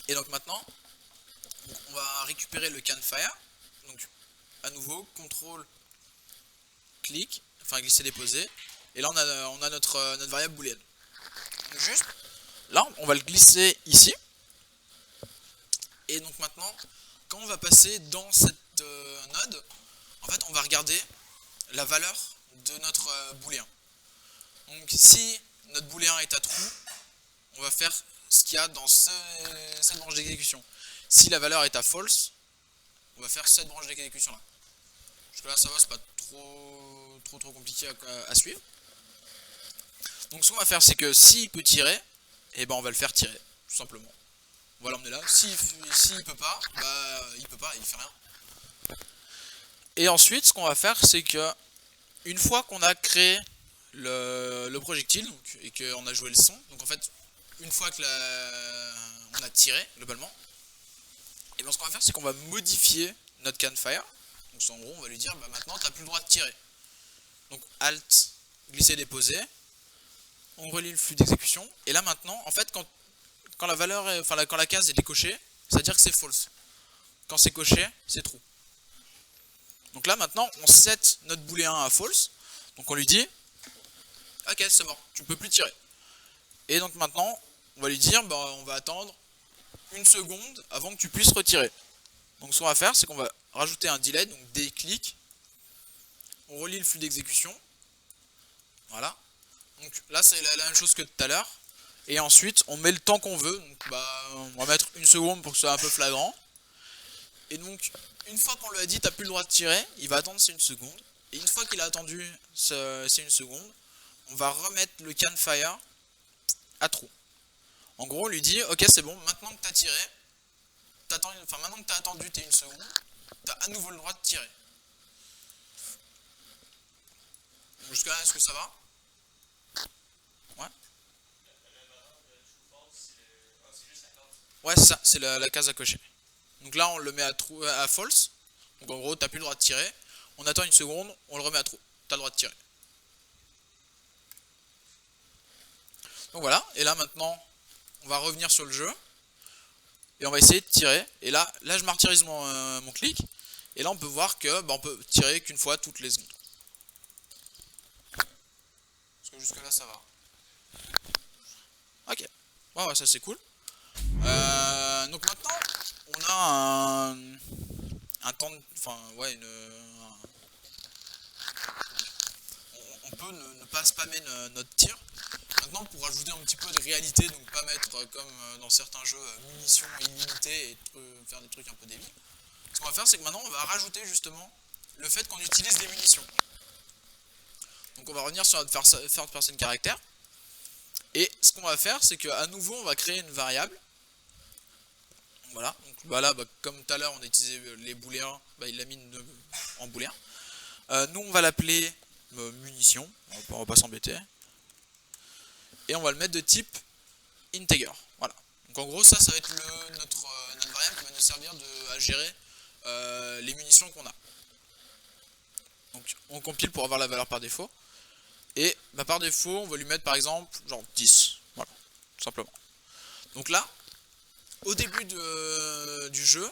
Et donc maintenant, on va récupérer le canFire. Donc à nouveau, CTRL, clic, enfin glisser déposer. Et là on a notre variable booléenne. Donc juste, là on va le glisser ici. Et donc maintenant, quand on va passer dans cette node, en fait on va regarder la valeur de notre booléen. Donc si notre booléen est à true, on va faire ce qu'il y a dans cette branche d'exécution. Si la valeur est à false, on va faire cette branche d'exécution là. Jusque là ça va, c'est pas trop compliqué à suivre. Donc ce qu'on va faire, c'est que s'il peut tirer, et on va le faire tirer, tout simplement. On va l'emmener là. S'il peut pas, il peut pas, il fait rien. Et ensuite, ce qu'on va faire, c'est que une fois qu'on a créé le projectile et qu'on a joué le son, donc en fait, une fois que on a tiré globalement, et bien ce qu'on va faire c'est qu'on va modifier notre canfire. Donc en gros on va lui dire bah maintenant t'as plus le droit de tirer. Donc Alt, glisser, déposer, on relie le flux d'exécution, et là maintenant en fait quand la valeur est, enfin quand la case est décochée, ça veut dire que c'est false. Quand c'est coché, c'est true. Donc là maintenant on set notre booléen à false, donc on lui dit ok c'est mort, tu peux plus tirer. Et donc maintenant on va lui dire bah on va attendre une seconde avant que tu puisses retirer. Donc ce qu'on va faire c'est qu'on va rajouter un delay, donc des clics, on relie le flux d'exécution, voilà. Donc là c'est la même chose que tout à l'heure, et ensuite on met le temps qu'on veut, donc bah on va mettre une seconde pour que ce soit un peu flagrant. Et donc une fois qu'on lui a dit t'as plus le droit de tirer, il va attendre c'est une seconde, et une fois qu'il a attendu c'est une seconde, on va remettre le canfire à true. En gros on lui dit ok c'est bon, maintenant que t'as tiré, enfin maintenant que t'as attendu t'es une seconde, t'as à nouveau le droit de tirer. Jusqu'à là est-ce que ça va? Ouais. Ouais c'est ça, c'est la case à cocher. Donc là on le met à false, donc en gros t'as plus le droit de tirer, on attend une seconde, on le remet à true, t'as le droit de tirer. Donc voilà, et là maintenant on va revenir sur le jeu, et on va essayer de tirer, et là je martyrise mon clic, et là on peut voir que bah, on peut tirer qu'une fois toutes les secondes. Parce que jusque là ça va. Ok, ouais ça c'est cool. Donc maintenant on a un temps de, enfin ouais on peut ne pas spammer notre tir. Maintenant pour rajouter un petit peu de réalité, donc pas mettre comme dans certains jeux munitions illimitées et faire des trucs un peu débiles, ce qu'on va faire c'est que maintenant on va rajouter justement le fait qu'on utilise des munitions. Donc on va revenir sur notre third person caractère, et ce qu'on va faire c'est qu'à nouveau on va créer une variable. Voilà, donc bah là, comme tout à l'heure on a utilisé les booléens, bah, il l'a mis en booléen. Nous on va l'appeler munition, on va pas s'embêter. Et on va le mettre de type integer. Voilà. Donc en gros ça va être notre variable qui va nous servir à gérer les munitions qu'on a. Donc on compile pour avoir la valeur par défaut. Et bah, par défaut on va lui mettre par exemple genre 10. Voilà, tout simplement. Donc là, au début du jeu,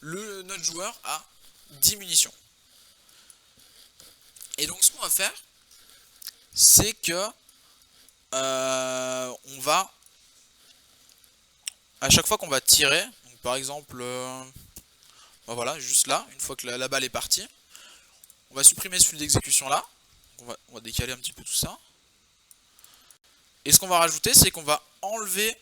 notre joueur a 10 munitions. Et donc ce qu'on va faire, c'est que on va, à chaque fois qu'on va tirer, donc par exemple, bah voilà, juste là, une fois que la balle est partie, on va supprimer ce flux d'exécution là, on va décaler un petit peu tout ça. Et ce qu'on va rajouter, c'est qu'on va enlever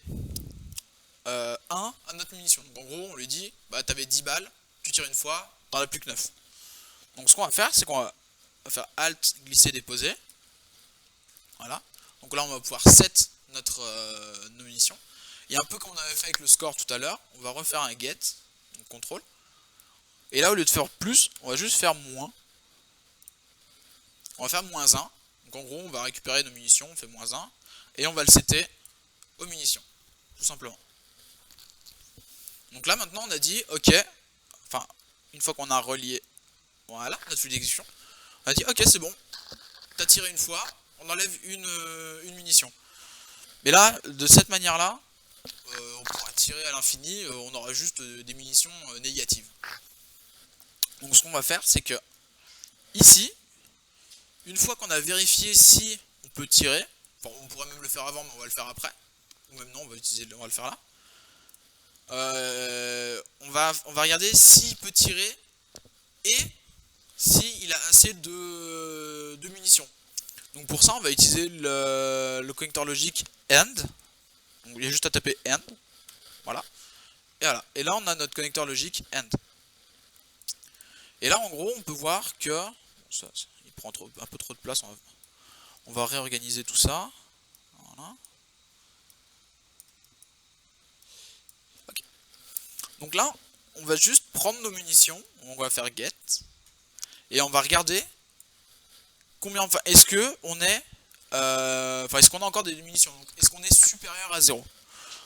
1 à notre munition. Donc en gros, on lui dit, bah t'avais 10 balles, tu tires une fois, t'en as plus que 9. Donc ce qu'on va faire, c'est qu'on va faire Alt, glisser, déposer. Voilà. Donc là, on va pouvoir set nos munitions. Et un peu comme on avait fait avec le score tout à l'heure, on va refaire un get, donc contrôle. Et là, au lieu de faire plus, on va juste faire moins. On va faire moins 1. Donc en gros, on va récupérer nos munitions, on fait moins 1. Et on va le setter aux munitions, tout simplement. Donc là, maintenant, on a dit, ok, enfin, une fois qu'on a relié, voilà, notre flux d'exécution, on a dit, ok, c'est bon, t'as tiré une fois, on enlève une munition. Mais là, de cette manière-là, on pourra tirer à l'infini, on aura juste des munitions négatives. Donc ce qu'on va faire, c'est que, ici, une fois qu'on a vérifié si on peut tirer, enfin on pourrait même le faire avant, mais on va le faire après, ou même non, on va le faire là. On va regarder s'il peut tirer et s'il a assez de munitions. Donc pour ça on va utiliser le connecteur logique AND. Donc il y a juste à taper AND. Voilà. Et voilà. Et là on a notre connecteur logique AND. Et là en gros on peut voir que il prend un peu trop de place. On va réorganiser tout ça. Voilà. Okay. Donc là on va juste prendre nos munitions. On va faire get. Et on va regarder combien, est-ce que on est enfin est-ce qu'on a encore des munitions, donc est-ce qu'on est supérieur à 0.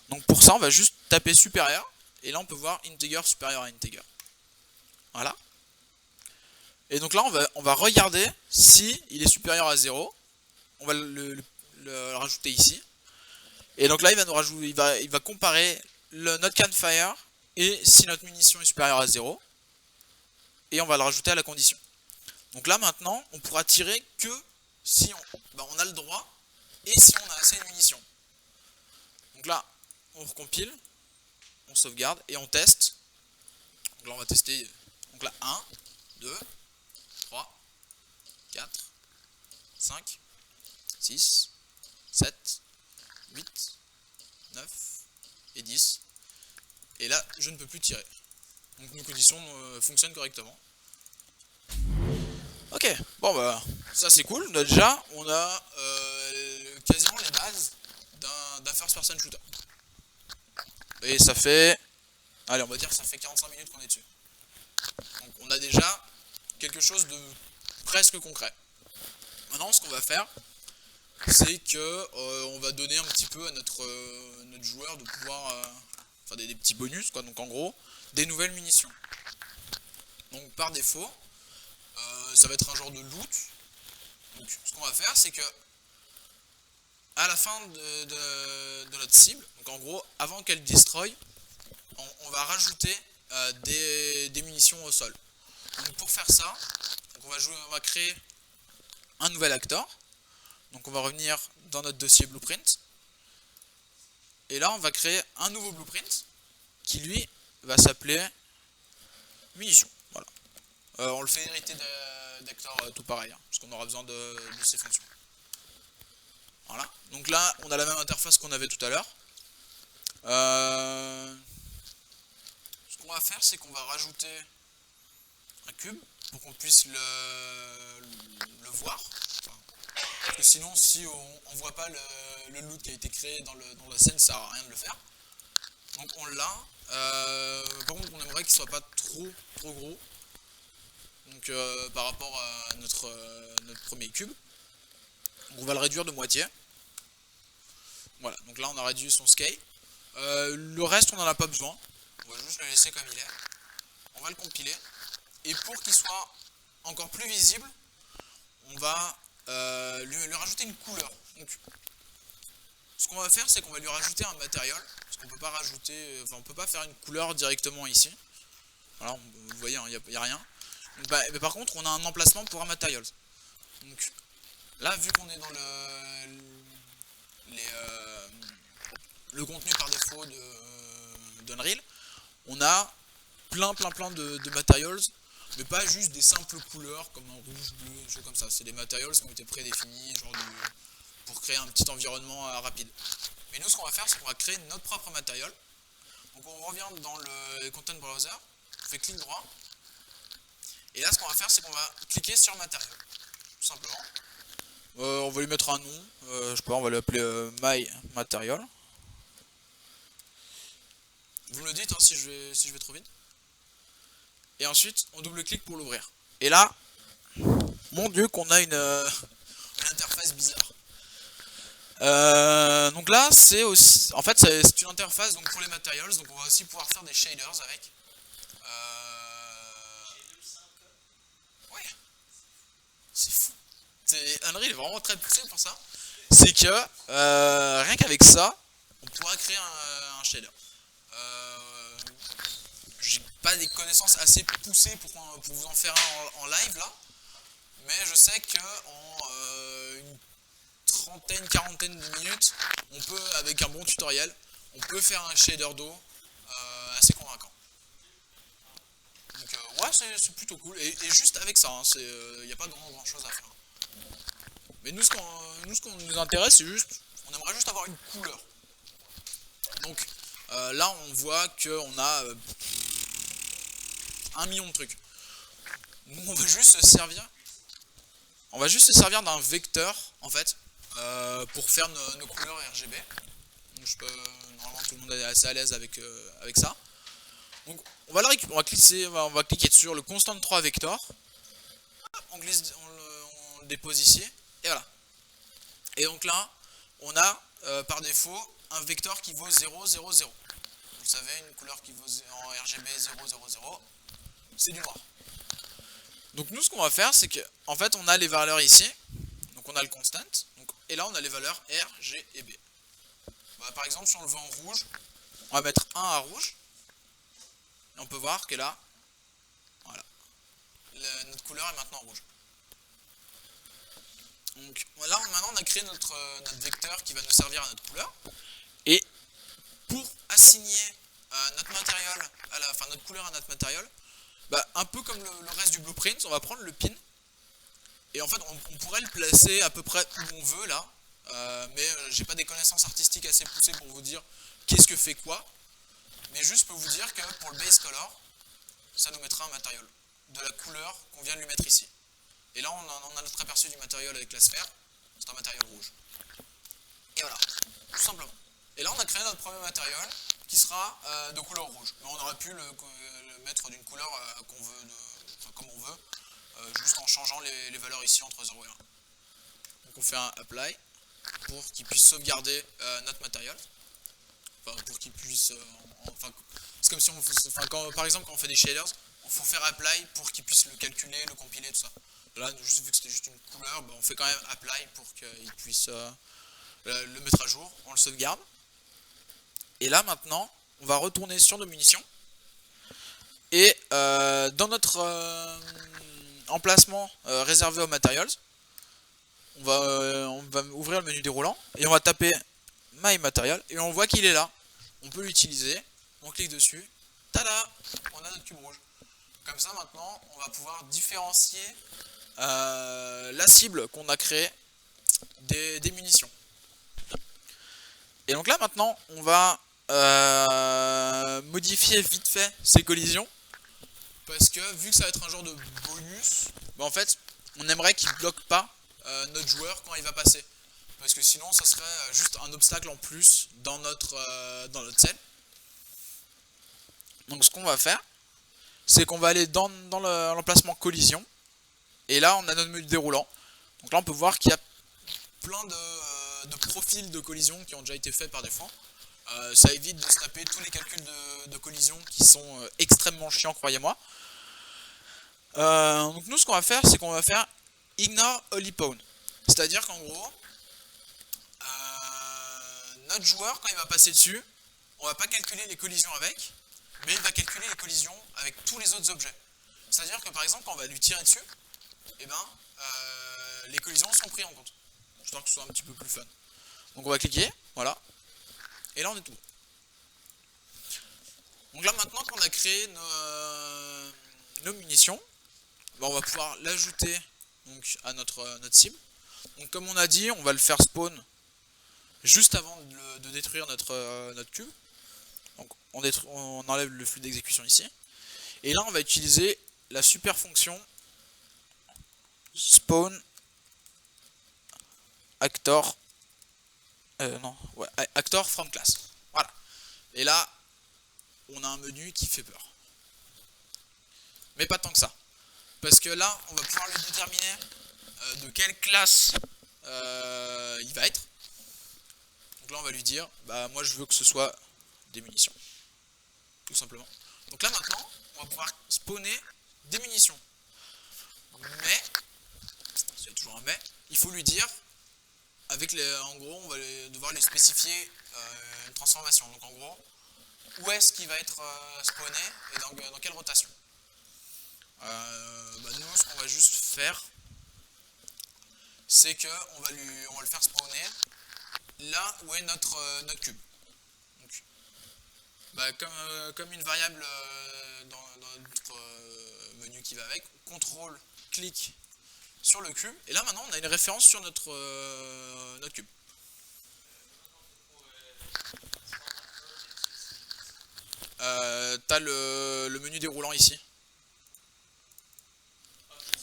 Donc pour ça on va juste taper supérieur, et là on peut voir integer supérieur à integer. Voilà. Et donc là on va regarder si il est supérieur à 0. On va le rajouter ici. Et donc là il va nous rajouter, il va comparer notre canfire et si notre munition est supérieure à 0. Et on va le rajouter à la condition. Donc là maintenant on pourra tirer que si on a le droit et si on a assez de munitions. Donc là on recompile, on sauvegarde et on teste. Donc là on va tester. Donc là 1, 2, 3, 4, 5, 6, 7, 8, 9 et 10. Et là je ne peux plus tirer. Donc nos conditions fonctionnent correctement. Ok, bon bah ça c'est cool. Déjà on a quasiment les bases d'un first person shooter. Et ça fait, allez on va dire que ça fait 45 minutes qu'on est dessus. Donc on a déjà quelque chose de presque concret. Maintenant ce qu'on va faire, c'est que on va donner un petit peu à notre joueur de pouvoir enfin des petits bonus quoi. Donc en gros des nouvelles munitions. Donc par défaut ça va être un genre de loot. Donc ce qu'on va faire c'est que à la fin de notre cible, donc en gros avant qu'elle destroy, on va rajouter des munitions au sol. Donc pour faire ça, donc on va créer un nouvel actor. Donc on va revenir dans notre dossier blueprint. Et là on va créer un nouveau blueprint qui lui va s'appeler munitions. Voilà. On le fait hériter d'acteurs tout pareil, hein, parce qu'on aura besoin de ces fonctions. Voilà. Donc là on a la même interface qu'on avait tout à l'heure. Ce qu'on va faire c'est qu'on va rajouter un cube pour qu'on puisse le voir. Enfin, parce que sinon si on voit pas le loot qui a été créé dans la scène, ça sert à rien de le faire. Donc on l'a. Par contre on aimerait qu'il soit pas trop gros. Donc par rapport à notre premier cube. Donc on va le réduire de moitié. Voilà, donc là on a réduit son scale. Le reste on n'en a pas besoin. On va juste le laisser comme il est. On va le compiler. Et pour qu'il soit encore plus visible, on va lui rajouter une couleur. Donc, ce qu'on va faire, c'est qu'on va lui rajouter un matériel, parce qu'on peut pas rajouter, enfin on peut pas faire une couleur directement ici. Voilà, vous voyez, il n'y a rien. Donc, mais par contre, on a un emplacement pour un matériel. Donc là, vu qu'on est dans le contenu par défaut d'Unreal, on a plein de materials, mais pas juste des simples couleurs comme un rouge, bleu, des choses comme ça. C'est des materials qui ont été prédéfinis, genre pour créer un petit environnement rapide. Mais nous, ce qu'on va faire, c'est qu'on va créer notre propre matériel. Donc on revient dans le Content Browser, on fait clic droit, et là, ce qu'on va faire, c'est qu'on va cliquer sur matériel, tout simplement. On va lui mettre un nom, je sais pas, on va l'appeler My Material. Vous me le dites hein, si je vais trop vite. Et ensuite, on double-clique pour l'ouvrir. Et là, mon dieu, qu'on a une interface bizarre. Donc là, c'est aussi, en fait, c'est une interface donc pour les materials. Donc on va aussi pouvoir faire des shaders avec. Ouais, c'est fou. Unreal est vraiment très poussé pour ça. C'est que rien qu'avec ça, on pourra créer un shader. J'ai pas des connaissances assez poussées pour vous en faire un en live là, mais je sais que en une trentaine, quarantaine de minutes, on peut, avec un bon tutoriel, on peut faire un shader d'eau assez convaincant. Donc ouais, c'est plutôt cool, et juste avec ça, il n'y a pas grand chose à faire. Mais nous, ce qu'on nous intéresse, c'est juste, on aimerait juste avoir une couleur. Donc là, on voit qu'on a 1 million de trucs. Nous, on va juste se servir d'un vecteur, en fait, pour faire nos couleurs RGB. Donc, normalement, tout le monde est assez à l'aise avec ça. Donc, on va cliquer sur le constant 3 vector. On le dépose ici, et voilà. Et donc là, on a par défaut un vecteur qui vaut 0, 0, 0. Vous savez, une couleur qui vaut en RGB 0, 0, 0, c'est du noir. Donc nous, ce qu'on va faire, c'est qu'en fait, on a les valeurs ici. Donc on a le constant. Donc, et là, on a les valeurs R, G et B. Bah, par exemple, si on le veut en rouge, on va mettre 1 à rouge. Et on peut voir que là, voilà, notre couleur est maintenant rouge. Donc là, maintenant, on a créé notre vecteur qui va nous servir à notre couleur. Et pour assigner notre matériel, enfin notre couleur à notre matériel, bah, un peu comme le reste du blueprint, on va prendre le pin. Et en fait, on pourrait le placer à peu près où on veut là. Mais j'ai pas des connaissances artistiques assez poussées pour vous dire qu'est-ce que fait quoi. Mais juste pour vous dire que pour le base color, ça nous mettra un matériel de la couleur qu'on vient de lui mettre ici. Et là, on a notre aperçu du matériel avec la sphère. C'est un matériel rouge. Et voilà, tout simplement. Et là, on a créé notre premier matériel qui sera de couleur rouge. Mais on aurait pu le mettre d'une couleur qu'on veut, comme on veut, juste en changeant les valeurs ici entre 0 et 1. Donc on fait un apply pour qu'il puisse sauvegarder notre matériel. Enfin, pour qu'il puisse... c'est comme si on... par exemple, quand on fait des shaders, il faut faire apply pour qu'il puisse le calculer, le compiler, tout ça. Là, vu que c'était juste une couleur, bah, on fait quand même apply pour qu'il puisse le mettre à jour. On le sauvegarde. Et là, maintenant, on va retourner sur nos munitions. Et dans notre emplacement réservé aux materials, on va ouvrir le menu déroulant et on va taper My Material et on voit qu'il est là. On peut l'utiliser, on clique dessus, tada, on a notre cube rouge. Comme ça maintenant, on va pouvoir différencier la cible qu'on a créée des munitions. Et donc là maintenant, on va modifier vite fait ces collisions. Parce que vu que ça va être un genre de bonus, bah en fait, on aimerait qu'il ne bloque pas notre joueur quand il va passer. Parce que sinon, ça serait juste un obstacle en plus dans notre scène. Donc ce qu'on va faire, c'est qu'on va aller dans l'emplacement collision. Et là, on a notre menu déroulant. Donc là, on peut voir qu'il y a plein de profils de collision qui ont déjà été faits par défaut. Ça évite de se taper tous les calculs de collision qui sont extrêmement chiants, croyez-moi. Donc nous, ce qu'on va faire, c'est qu'on va faire Ignore Holy Pawn. C'est-à-dire qu'en gros, notre joueur, quand il va passer dessus, on va pas calculer les collisions avec, mais il va calculer les collisions avec tous les autres objets. C'est-à-dire que par exemple, quand on va lui tirer dessus, eh ben, les collisions sont prises en compte. Histoire que ce soit un petit peu plus fun. Donc on va cliquer, voilà. Et là on est tout bon. Donc là maintenant qu'on a créé nos munitions, ben, on va pouvoir l'ajouter donc à notre cible. Donc comme on a dit, on va le faire spawn juste avant de détruire notre cube. Donc on enlève le flux d'exécution ici. Et là on va utiliser la super fonction spawn actor actor from class. Voilà. Et là on a un menu qui fait peur. Mais pas tant que ça. Parce que là on va pouvoir lui déterminer de quelle classe il va être. Donc là on va lui dire bah moi je veux que ce soit des munitions. Tout simplement. Donc là maintenant on va pouvoir spawner des munitions. Mais, c'est toujours un mais, il faut lui dire avec en gros on va devoir lui spécifier une transformation. Donc en gros, où est-ce qu'il va être spawné et dans quelle rotation. Nous ce qu'on va juste faire, c'est qu'on va le faire spawner là où est notre cube. Donc, comme une variable dans notre menu qui va avec, contrôle, clic sur le cube, et là maintenant on a une référence sur notre cube. T'as le menu déroulant ici.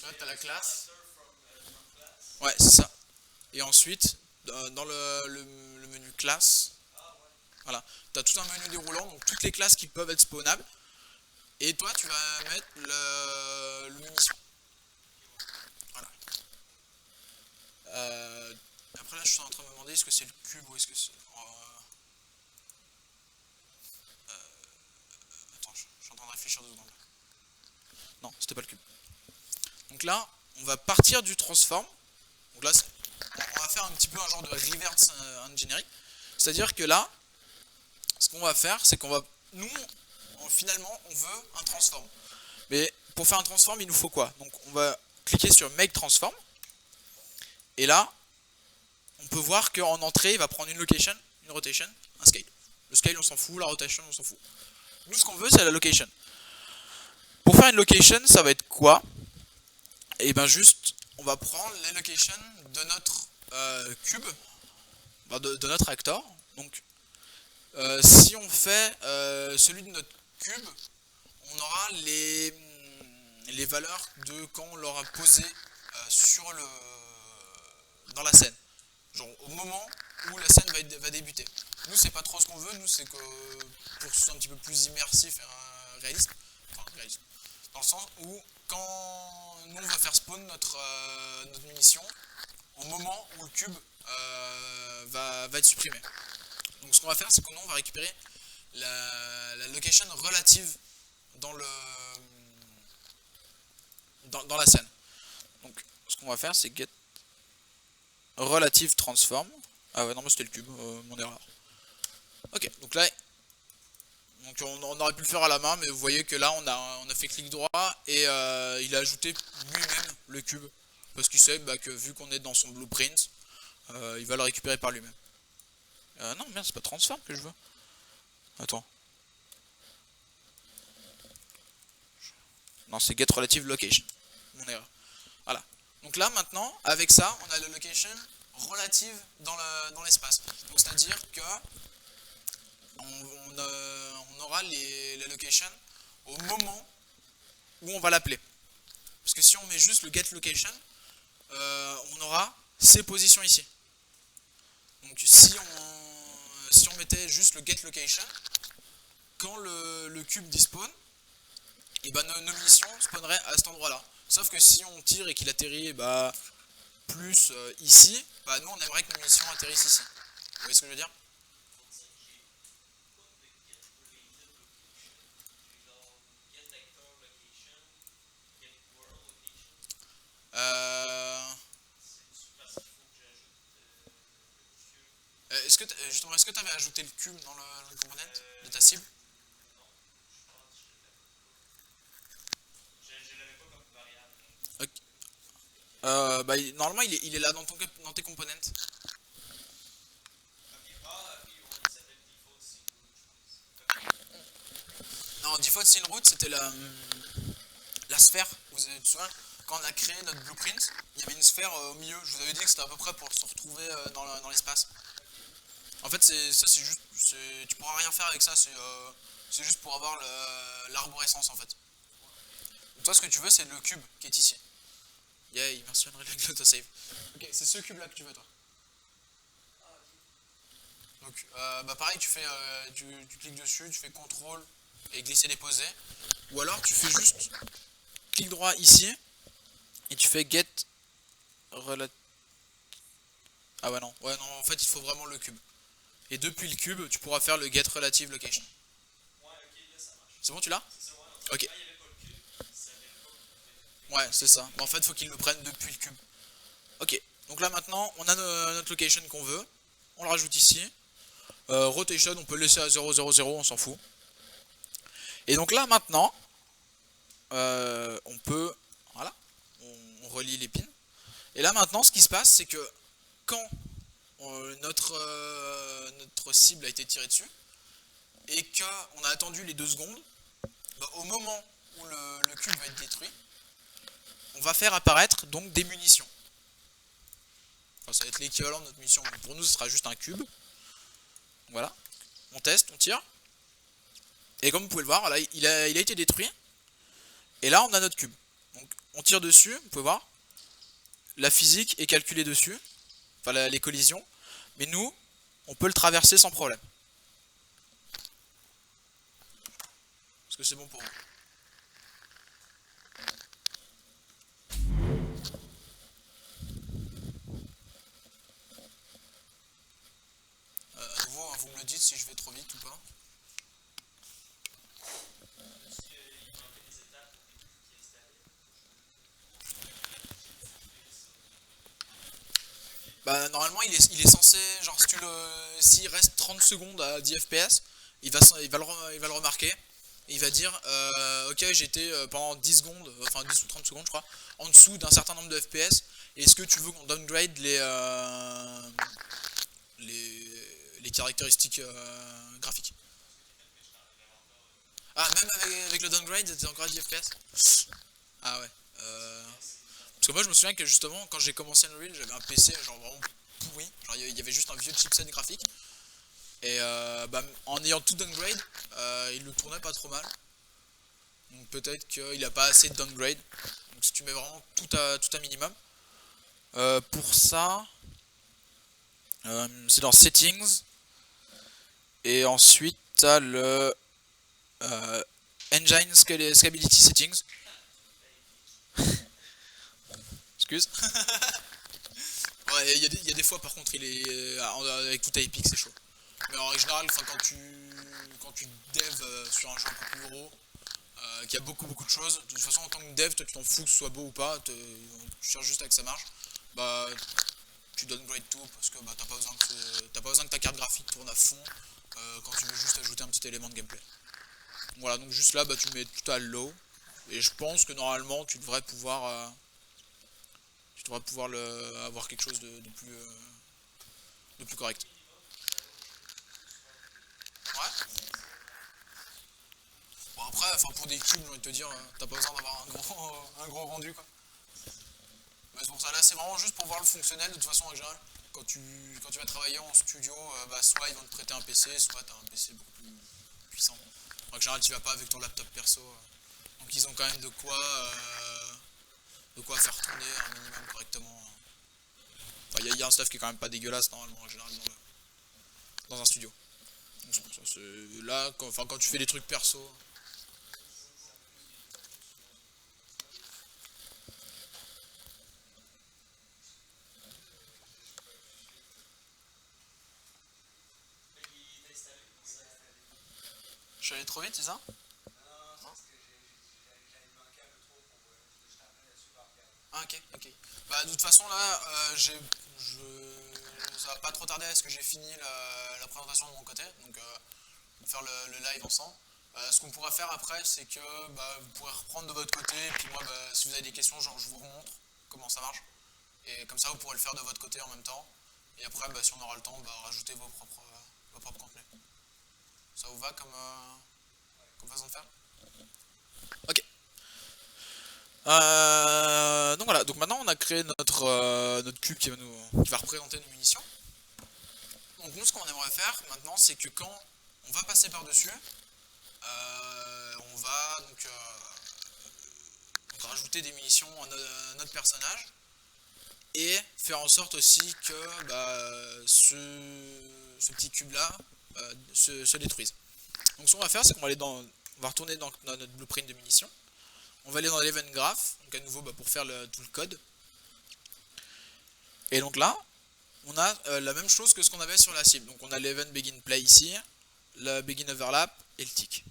Là t'as la classe. Ouais, c'est ça. Et ensuite, dans le menu classe, voilà, tu as tout un menu déroulant, donc toutes les classes qui peuvent être spawnables. Et toi, tu vas mettre le munition. Voilà. Après là, je suis est-ce que c'est le cube ou est-ce que c'est... Attends, je suis en train de réfléchir 2 secondes. Non, c'était pas le cube. Donc là, on va partir du transform. Donc là, on va faire un petit peu un genre de reverse engineering. C'est-à-dire que là, ce qu'on va faire, c'est qu'on va... Nous, finalement, on veut un transform. Mais pour faire un transform, il nous faut quoi? Donc on va cliquer sur Make Transform. Et là, on peut voir qu'en entrée, il va prendre une location, une rotation, un scale. Le scale, on s'en fout, la rotation, on s'en fout. Nous, ce qu'on veut, c'est la location. Pour faire une location, ça va être quoi? Et bien juste, on va prendre les locations de notre cube, de notre actor. Donc, si on fait celui de notre cube, on aura les valeurs de quand on l'aura posé dans la scène. Genre au moment où la scène va débuter. Nous, c'est pas trop ce qu'on veut, nous, c'est que pour que ce soit un petit peu plus immersif et réaliste, dans le sens où quand nous on va faire spawn notre munition, au moment où le cube va être supprimé. Donc ce qu'on va faire, c'est que nous on va récupérer la location relative dans la scène. Donc ce qu'on va faire, c'est get relative transform. Ah ouais, non, mais c'était le cube, mon erreur. Ok, donc là, donc on aurait pu le faire à la main, mais vous voyez que là on a fait clic droit et il a ajouté lui-même le cube. Parce qu'il sait que vu qu'on est dans son blueprint, il va le récupérer par lui-même. Non, merde, c'est pas transform que je veux. Attends. Non, c'est get relative location. Mon erreur. Voilà. Donc là, maintenant, avec ça, on a la location relative dans l'espace. Donc c'est-à-dire que on aura la location au moment où on va l'appeler. Parce que si on met juste le get location, on aura ces positions ici. Donc si on mettait juste le get location, quand le cube despawn, et ben nos munitions spawneraient à cet endroit-là. Sauf que si on tire et qu'il atterrit plus ici, nous on aimerait que nos munitions atterrissent ici. Vous voyez ce que je veux dire? Est-ce que tu avais ajouté le cube dans le component de ta cible? Ok. Normalement il est là dans tes components. Non, default scene route c'était la sphère. Vous avez souvenez, quand on a créé notre blueprint, il y avait une sphère au milieu. Je vous avais dit que c'était à peu près pour se retrouver dans l'espace. En fait, c'est juste, tu pourras rien faire avec ça. C'est juste pour avoir l'arborescence en fait. Donc toi, ce que tu veux, c'est le cube qui est ici. Yay, merci Henry avec l'autosave. Ok, c'est ce cube là que tu veux toi. Donc pareil, tu cliques dessus, tu fais CTRL et glisser déposer. Ou alors tu fais juste clic droit ici et tu fais get relative. Ah ouais non, en fait il faut vraiment le cube. Et depuis le cube, tu pourras faire le get relative location. C'est bon, tu l'as? Ok. Ouais, c'est ça. En fait, il faut qu'il le prenne depuis le cube. Ok. Donc là maintenant, on a notre location qu'on veut. On le rajoute ici. Rotation, on peut le laisser à 0, 0, 0, on s'en fout. Et donc là maintenant, on peut... Voilà. On relie les pins. Et là maintenant, ce qui se passe, c'est que quand notre cible a été tirée dessus, et qu'on a attendu les 2 secondes, au moment où le cube va être détruit, on va faire apparaître donc des munitions. Enfin, ça va être l'équivalent de notre munition. Pour nous, ce sera juste un cube. Voilà. On teste, on tire. Et comme vous pouvez le voir, là, il a été détruit. Et là, on a notre cube. Donc, on tire dessus, vous pouvez voir. La physique est calculée dessus. Enfin, les collisions. Mais nous, on peut le traverser sans problème. Est-ce que c'est bon pour vous? vous me le dites si je vais trop vite ou pas. Il manquait des étapes au début qui installaient. Bah normalement il est censé, genre si tu le, s'il reste 30 secondes à 10 fps, il va le remarquer. Et il va dire ok j'ai été pendant 10 secondes, enfin 10 ou 30 secondes je crois, en dessous d'un certain nombre de fps. Et est-ce que tu veux qu'on downgrade les caractéristiques graphiques? Ah même avec le downgrade c'était encore à 10 fps? Ah ouais. Parce que moi je me souviens que justement quand j'ai commencé Unreal j'avais un PC genre vraiment pourri, genre il y avait juste un vieux chipset graphique et bah, en ayant tout downgrade il le tournait pas trop mal, donc peut-être qu'il a pas assez de downgrade, donc si tu mets vraiment tout à minimum pour ça c'est dans settings et ensuite t'as le engine scalability settings. Excuse. Ouais, il y a des fois par contre il est avec tout à Epic c'est chaud. Mais en général, quand tu dev sur un jeu un peu plus gros, qui a beaucoup de choses, de toute façon en tant que dev, toi tu t'en fous que ce soit beau ou pas, tu cherches juste à que ça marche, bah tu downgrade tout parce que bah, t'as pas besoin que ta carte graphique tourne à fond quand tu veux juste ajouter un petit élément de gameplay. Voilà, donc juste là bah, tu mets tout à low et je pense que normalement tu devrais pouvoir avoir quelque chose de plus correct. Ouais. Bon après, pour des cubes, j'ai envie de te dire, t'as pas besoin d'avoir un gros rendu quoi. Mais c'est pour ça là, c'est vraiment juste pour voir le fonctionnel de toute façon en général. Quand tu vas travailler en studio, bah, soit ils vont te prêter un PC, soit t'as un PC beaucoup plus puissant. En général, tu vas pas avec ton laptop perso. Donc ils ont quand même de quoi faire tourner un minimum correctement. Enfin, il y a un stuff qui est quand même pas dégueulasse normalement en général dans un studio. Donc c'est pour ça, là, quand tu fais des trucs perso. Je suis allé trop vite, c'est ça? Ah ok. Bah de toute façon là, ça va pas trop tarder à ce que j'ai fini la présentation de mon côté, donc on va faire le live ensemble. Ce qu'on pourra faire après, c'est que bah, vous pourrez reprendre de votre côté, et puis moi, bah, si vous avez des questions, genre je vous remontre comment ça marche. Et comme ça, vous pourrez le faire de votre côté en même temps. Et après, bah, si on aura le temps, bah, rajouter vos propres contenus. Ça vous va comme façon de faire? Ok. Donc voilà, donc maintenant on a créé notre cube qui va représenter nos munitions. Donc nous ce qu'on aimerait faire maintenant c'est que quand on va passer par dessus, on va donc rajouter des munitions à notre personnage et faire en sorte aussi que bah, ce petit cube là se détruise. Donc ce qu'on va faire c'est qu'on on va retourner dans notre blueprint de munitions. On va aller dans l'event graph, donc à nouveau bah, pour faire tout le code. Et donc là, on a la même chose que ce qu'on avait sur la cible. Donc on a l'event begin play ici, le begin overlap et le tick.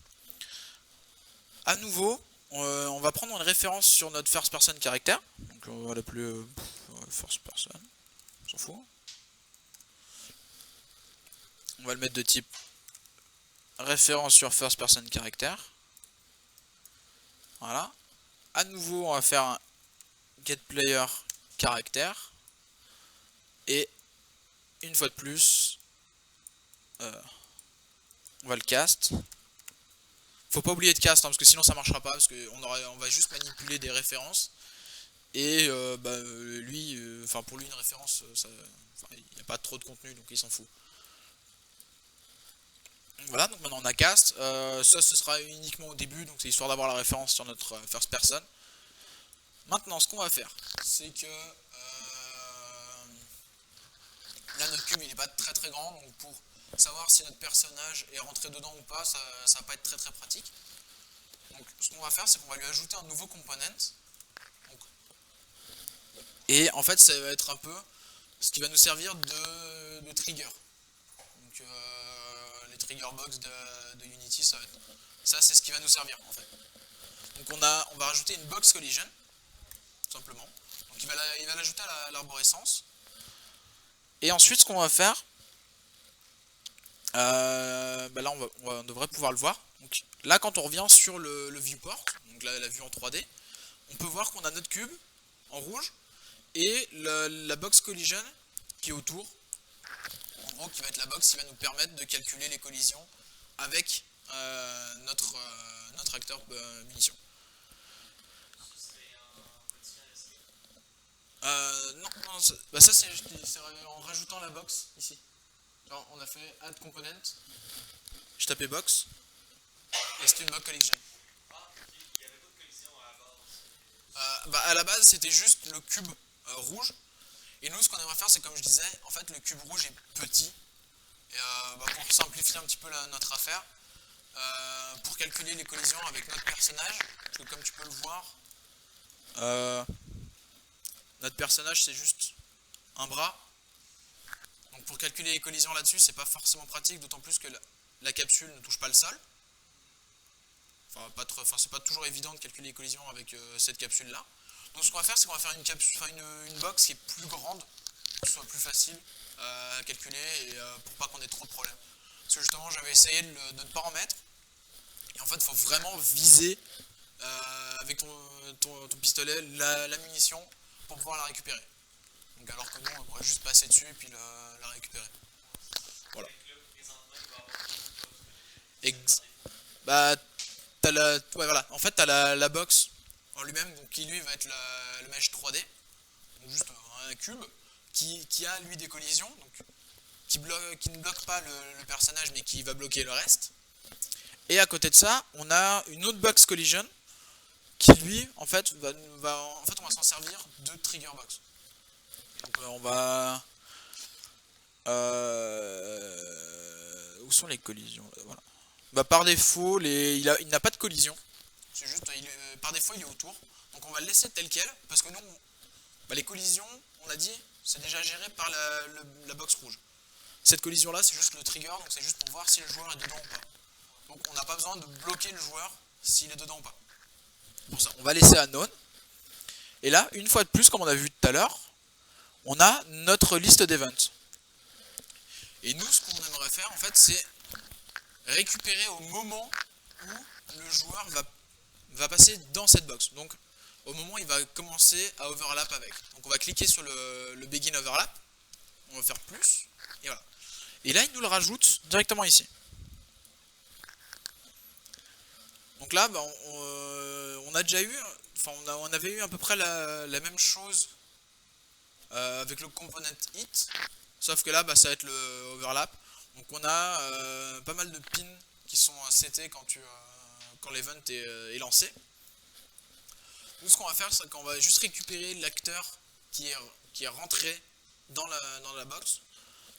À nouveau, on va prendre une référence sur notre first person caractère. Donc on va l'appeler first person, on s'en fout. On va le mettre de type référence sur first person caractère. Voilà. À nouveau, on va faire un getPlayer caractère. Et une fois de plus, on va le cast. Faut pas oublier de cast hein, parce que sinon ça marchera pas parce qu'on va juste manipuler des références. Et bah, lui, pour lui une référence, il n'y a pas trop de contenu donc il s'en fout. Voilà, donc maintenant on a cast. Ça ce sera uniquement au début, donc c'est histoire d'avoir la référence sur notre first person. Maintenant ce qu'on va faire, c'est que là notre cube il n'est pas très grand, donc pour savoir si notre personnage est rentré dedans ou pas, ça va pas être très pratique. Donc ce qu'on va faire c'est qu'on va lui ajouter un nouveau component. Donc, et en fait ça va être un peu ce qui va nous servir de trigger. Donc trigger box de Unity, ça c'est ce qui va nous servir en fait. Donc on va rajouter une box collision, tout simplement. Donc il va l'ajouter à l'arborescence. Et ensuite ce qu'on va faire, là on devrait pouvoir le voir. Donc là quand on revient sur le viewport, donc la vue en 3D, on peut voir qu'on a notre cube en rouge et la box collision qui est autour, en gros qui va être la box qui va nous permettre de calculer les collisions avec notre acteur munition. Non, ça c'est en rajoutant la box ici. Alors, on a fait add component, je tapais box, et c'était une box collision. Il y avait pas de collision à la base. À la base c'était juste le cube rouge, et nous ce qu'on aimerait faire c'est comme je disais, en fait le cube rouge est petit, et pour simplifier un petit peu notre affaire, pour calculer les collisions avec notre personnage, parce que comme tu peux le voir, notre personnage c'est juste un bras. Donc pour calculer les collisions là-dessus, c'est pas forcément pratique, d'autant plus que la capsule ne touche pas le sol. C'est pas toujours évident de calculer les collisions avec cette capsule là. Donc ce qu'on va faire, c'est qu'on va faire une box qui est plus grande, pour que ce soit plus facile à calculer et pour pas qu'on ait trop de problèmes. Parce que justement j'avais essayé de ne pas en mettre, et en fait il faut vraiment viser avec ton pistolet la munition pour pouvoir la récupérer. Donc alors que nous on pourrait juste passer dessus et puis la récupérer. Voilà. Voilà. En fait t'as la box en lui-même, donc qui lui va être le mesh 3D, donc juste un cube qui a lui des collisions, donc qui ne bloque pas le personnage mais qui va bloquer le reste. Et à côté de ça, on a une autre box collision qui lui en fait on va s'en servir de trigger box. Donc on va où sont les collisions là, voilà. Bah, par défaut il n'a pas de collision, c'est juste par défaut il est autour, donc on va le laisser tel quel parce que nous les collisions on a dit c'est déjà géré par la box rouge. Cette collision là c'est juste le trigger, donc c'est juste pour voir si le joueur est dedans ou pas. Donc on n'a pas besoin de bloquer le joueur s'il est dedans ou pas. Pour ça on va laisser unknown. Et là une fois de plus, comme on a vu tout à l'heure, on a notre liste d'events. Et nous ce qu'on aimerait faire en fait c'est récupérer au moment où le joueur va passer dans cette box. Donc au moment où il va commencer à overlap avec. Donc on va cliquer sur le begin overlap, on va faire plus, et voilà. Et là il nous le rajoute directement ici. Donc là on a déjà eu, on avait eu à peu près la même chose avec le component hit, sauf que là ça va être le overlap. Donc on a pas mal de pins qui sont setés quand l'event est lancé. Nous ce qu'on va faire c'est qu'on va juste récupérer l'acteur qui est rentré dans la box.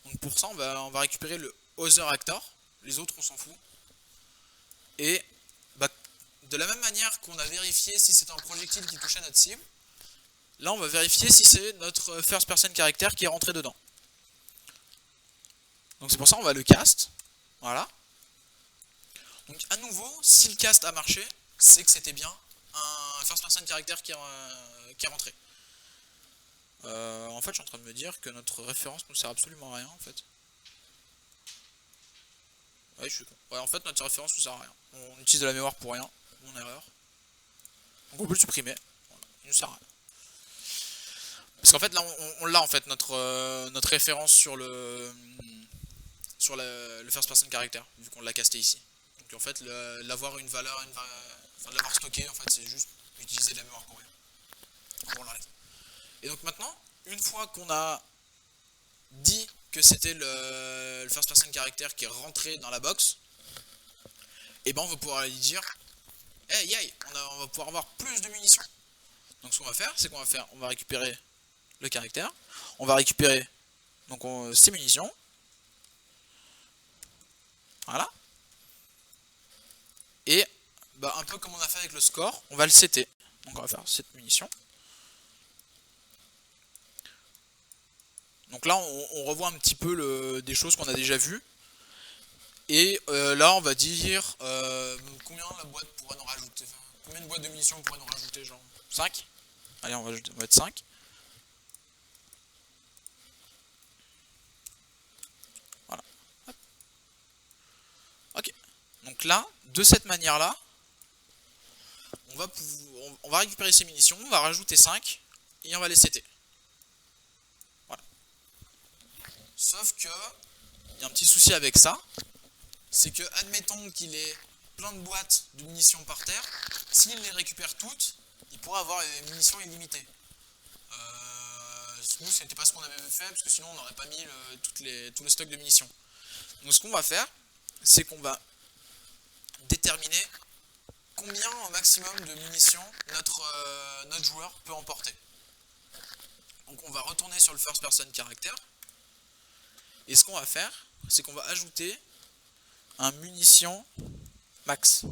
Donc pour ça on va récupérer le other actor, les autres on s'en fout. Et de la même manière qu'on a vérifié si c'était un projectile qui touchait notre cible, là on va vérifier si c'est notre first person character qui est rentré dedans. Donc c'est pour ça qu'on va le cast, voilà. Donc à nouveau, si le cast a marché, c'est que c'était bien un first person character qui est rentré. En fait je suis en train de me dire que notre référence ne sert absolument à rien en fait. Ouais je suis con. Ouais en fait notre référence ne sert à rien. On utilise de la mémoire pour rien, mon erreur. Donc on peut le supprimer, voilà. Il ne sert à rien. Parce qu'en fait là on l'a en fait notre référence sur le first person character, vu qu'on l'a casté ici. Donc en fait l'avoir une valeur, de l'avoir stocké en fait c'est juste utiliser de la mémoire pour rien. Donc on l'enlève. Et donc maintenant, une fois qu'on a dit que c'était le first person character qui est rentré dans la box, et on va pouvoir lui dire hey yay, on va pouvoir avoir plus de munitions. Donc ce qu'on va faire, c'est qu'on va récupérer le caractère, on va récupérer donc ses munitions. Voilà. Et un peu comme on a fait avec le score, on va le setter. Donc on va faire cette munition. Donc là on revoit un petit peu des choses qu'on a déjà vues. Et là, on va dire combien la boîte pourrait nous rajouter. Enfin, combien de boîtes de munitions on pourrait nous rajouter, genre 5. Allez, on va mettre 5. Voilà. Hop. Ok. Donc là, de cette manière-là, on va récupérer ces munitions, on va rajouter 5 et on va les setter. Voilà. Sauf que, il y a un petit souci avec ça, c'est que, admettons qu'il ait plein de boîtes de munitions par terre, s'il les récupère toutes, il pourra avoir des munitions illimitées. Nous, c'était pas ce qu'on avait fait, parce que sinon on n'aurait pas mis tout le stock de munitions. Donc ce qu'on va faire, c'est qu'on va déterminer combien au maximum de munitions notre joueur peut emporter. Donc on va retourner sur le first person character, et ce qu'on va faire, c'est qu'on va ajouter un munition max.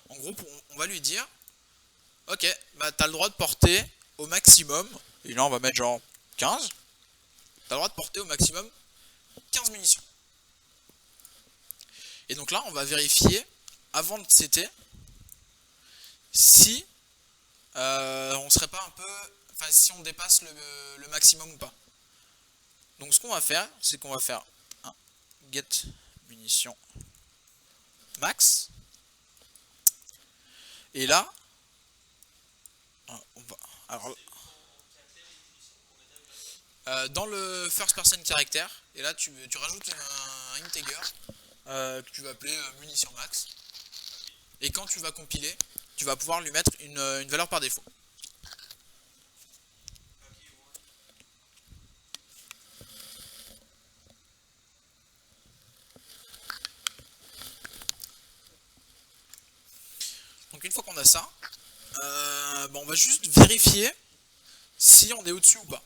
En gros, on va lui dire, ok, bah t'as le droit de porter au maximum, et là on va mettre genre 15, t'as le droit de porter au maximum 15 munitions. Et donc là, on va vérifier, avant de setter, si on serait pas un peu... Enfin, si on dépasse le maximum ou pas. Donc ce qu'on va faire, c'est qu'on va faire un get munitions max. Et là, on va... Alors, dans le first person character, et là tu rajoutes un integer que tu vas appeler munitions max. Et quand tu vas compiler, tu vas pouvoir lui mettre une valeur par défaut. Donc une fois qu'on a ça, on va juste vérifier si on est au-dessus ou pas.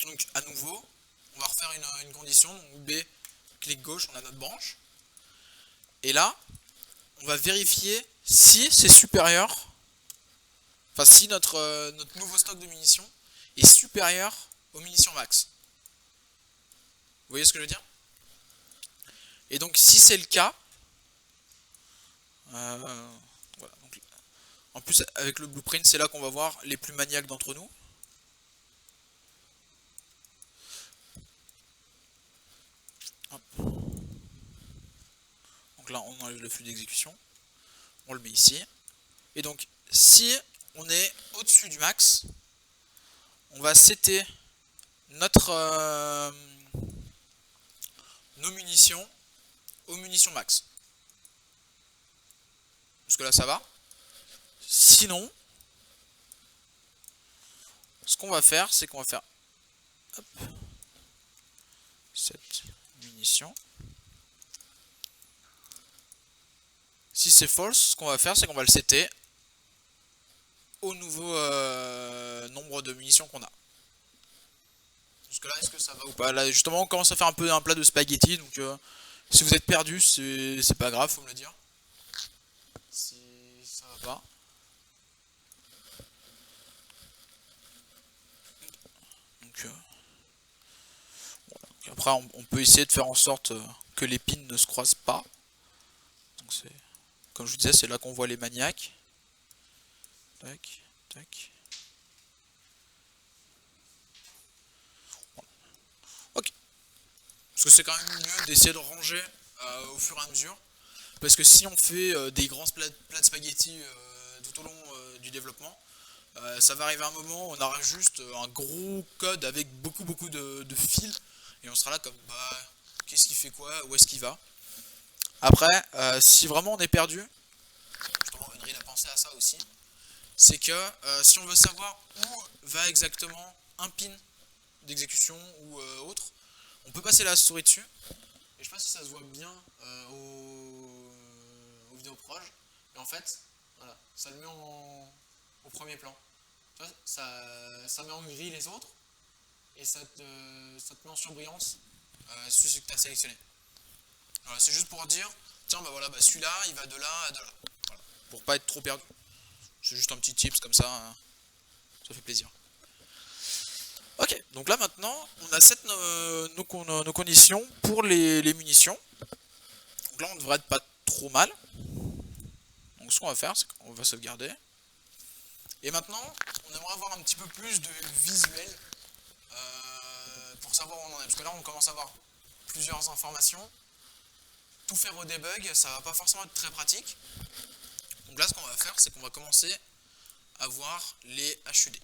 Donc à nouveau, on va refaire une condition, donc B, clic gauche, on a notre branche. Et là, on va vérifier si c'est supérieur, enfin si notre nouveau stock de munitions est supérieur aux munitions max. Vous voyez ce que je veux dire? Et donc si c'est le cas, voilà, donc, en plus avec le blueprint, c'est là qu'on va voir les plus maniaques d'entre nous. Hop. Donc là on enlève le flux d'exécution, on le met ici. Et donc si on est au-dessus du max, on va setter nos munitions aux munitions max. Parce que là ça va. Sinon, ce qu'on va faire, c'est qu'on va faire hop, cette munition. Si c'est false, ce qu'on va faire, c'est qu'on va le setter au nouveau nombre de munitions qu'on a. Parce que là, est-ce que ça va ou pas? Là, justement, on commence à faire un peu un plat de spaghetti, donc si vous êtes perdu, c'est pas grave, faut me le dire. Si ça va pas. Donc, voilà. Après, on peut essayer de faire en sorte que les pins ne se croisent pas. Donc c'est, comme je vous disais, c'est là qu'on voit les maniaques. Tac, tac. Voilà. Ok. Parce que c'est quand même mieux d'essayer de ranger au fur et à mesure. Parce que si on fait des grands plats de spaghetti tout au long du développement, ça va arriver à un moment où on aura juste un gros code avec beaucoup de fils. Et on sera là comme, bah, qu'est-ce qu'il fait quoi? Où est-ce qu'il va? Après, si vraiment on est perdu, justement Henry a pensé à ça aussi, c'est que si on veut savoir où va exactement un pin d'exécution ou autre, on peut passer la souris dessus. Et je sais pas si ça se voit bien aux vidéos proches. Et en fait, voilà, ça le met au premier plan. Ça met en gris les autres. Et ça te met en surbrillance celui que tu as sélectionné. Voilà, c'est juste pour dire, tiens, bah voilà, bah celui-là, il va de là à de là. Voilà, pour pas être trop perdu. C'est juste un petit tips comme ça, hein. Ça fait plaisir. Ok, donc là maintenant, on a nos conditions pour les munitions. Donc là on devrait être pas trop mal. Donc ce qu'on va faire, c'est qu'on va sauvegarder. Et maintenant, on aimerait avoir un petit peu plus de visuel pour savoir où on en est. Parce que là on commence à avoir plusieurs informations. Tout faire au debug, ça va pas forcément être très pratique. Donc là ce qu'on va faire, c'est qu'on va commencer à voir les HUD.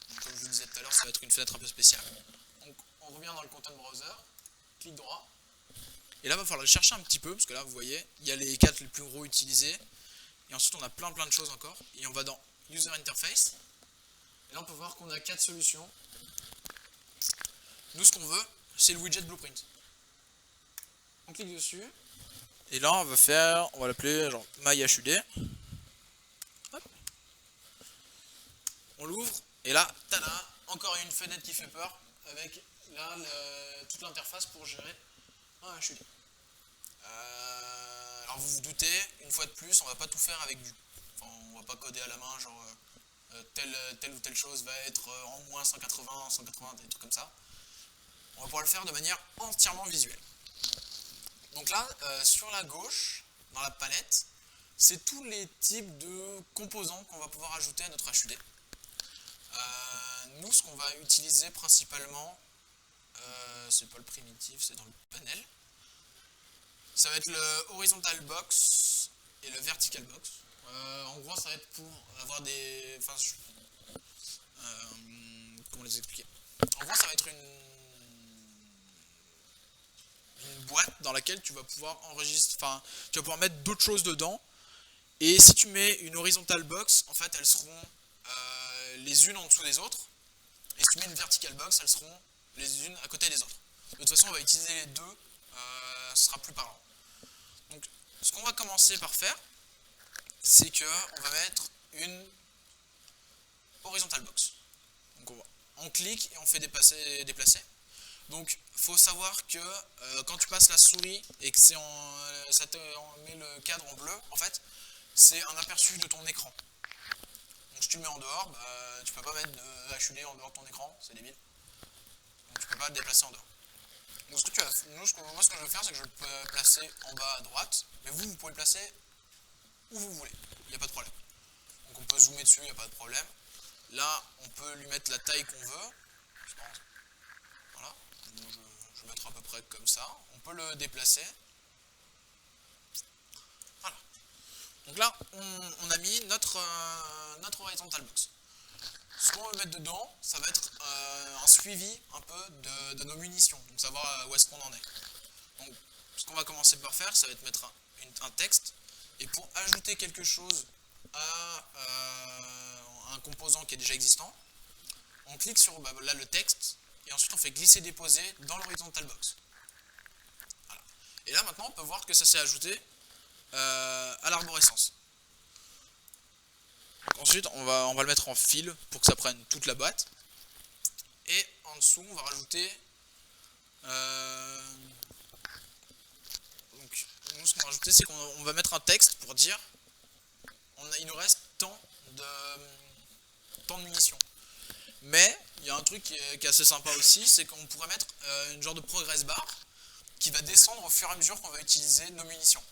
Donc, comme je vous disais tout à l'heure, ça va être une fenêtre un peu spéciale. Donc on revient dans le Content Browser, clic droit. Et là, il va falloir le chercher un petit peu, parce que là, vous voyez, il y a les 4 les plus gros utilisés. Et ensuite, on a plein de choses encore. Et on va dans User Interface. Et là, on peut voir qu'on a 4 solutions. Nous, ce qu'on veut, c'est le widget Blueprint. On clique dessus. Et là, on va l'appeler genre MyHUD. Hop. On l'ouvre. Et là, tada, encore une fenêtre qui fait peur. Avec là, toute l'interface pour gérer un HUD. Alors vous vous doutez, une fois de plus, on va pas tout faire avec on va pas coder à la main, genre telle ou telle chose va être en moins 180, 180, des trucs comme ça. On va pouvoir le faire de manière entièrement visuelle. Donc là, sur la gauche, dans la palette, c'est tous les types de composants qu'on va pouvoir ajouter à notre HUD. Nous, ce qu'on va utiliser principalement, c'est pas le primitif, c'est dans le panel. Ça va être le horizontal box et le vertical box. En gros, ça va être pour avoir des... Enfin, comment les expliquer? En gros, ça va être une boîte dans laquelle tu vas pouvoir enregistrer... Enfin, tu vas pouvoir mettre d'autres choses dedans. Et si tu mets une horizontal box, en fait, elles seront les unes en dessous des autres. Et si tu mets une vertical box, elles seront les unes à côté des autres. De toute façon, on va utiliser les deux. Ce sera plus parlant. Donc, ce qu'on va commencer par faire, c'est qu'on va mettre une horizontal box. Donc, on clique et on fait déplacer. Donc, il faut savoir que quand tu passes la souris et que ça te met le cadre en bleu, en fait, c'est un aperçu de ton écran. Donc, si tu le mets en dehors, tu peux pas mettre de HUD en dehors de ton écran, c'est débile. Donc, tu peux pas le déplacer en dehors. Donc, moi, ce que je vais faire, c'est que je vais le placer en bas à droite, mais vous pouvez le placer où vous voulez, il n'y a pas de problème. Donc, on peut zoomer dessus, il n'y a pas de problème. Là, on peut lui mettre la taille qu'on veut. Voilà, je vais mettre à peu près comme ça. On peut le déplacer. Voilà. Donc là, on a mis notre horizontal box. Ce qu'on va mettre dedans, ça va être un suivi un peu de nos munitions, donc savoir où est-ce qu'on en est. Donc, ce qu'on va commencer par faire, ça va être mettre un texte, et pour ajouter quelque chose à un composant qui est déjà existant, on clique sur là le texte, et ensuite on fait glisser-déposer dans l'horizontal box. Voilà. Et là maintenant, on peut voir que ça s'est ajouté à l'arborescence. Ensuite, on va le mettre en fil pour que ça prenne toute la boîte. Et en dessous, on va rajouter... donc, nous, ce qu'on va rajouter, c'est qu'on va mettre un texte pour dire il nous reste tant de munitions. Mais, il y a un truc qui est assez sympa aussi, c'est qu'on pourrait mettre une genre de progress bar qui va descendre au fur et à mesure qu'on va utiliser nos munitions.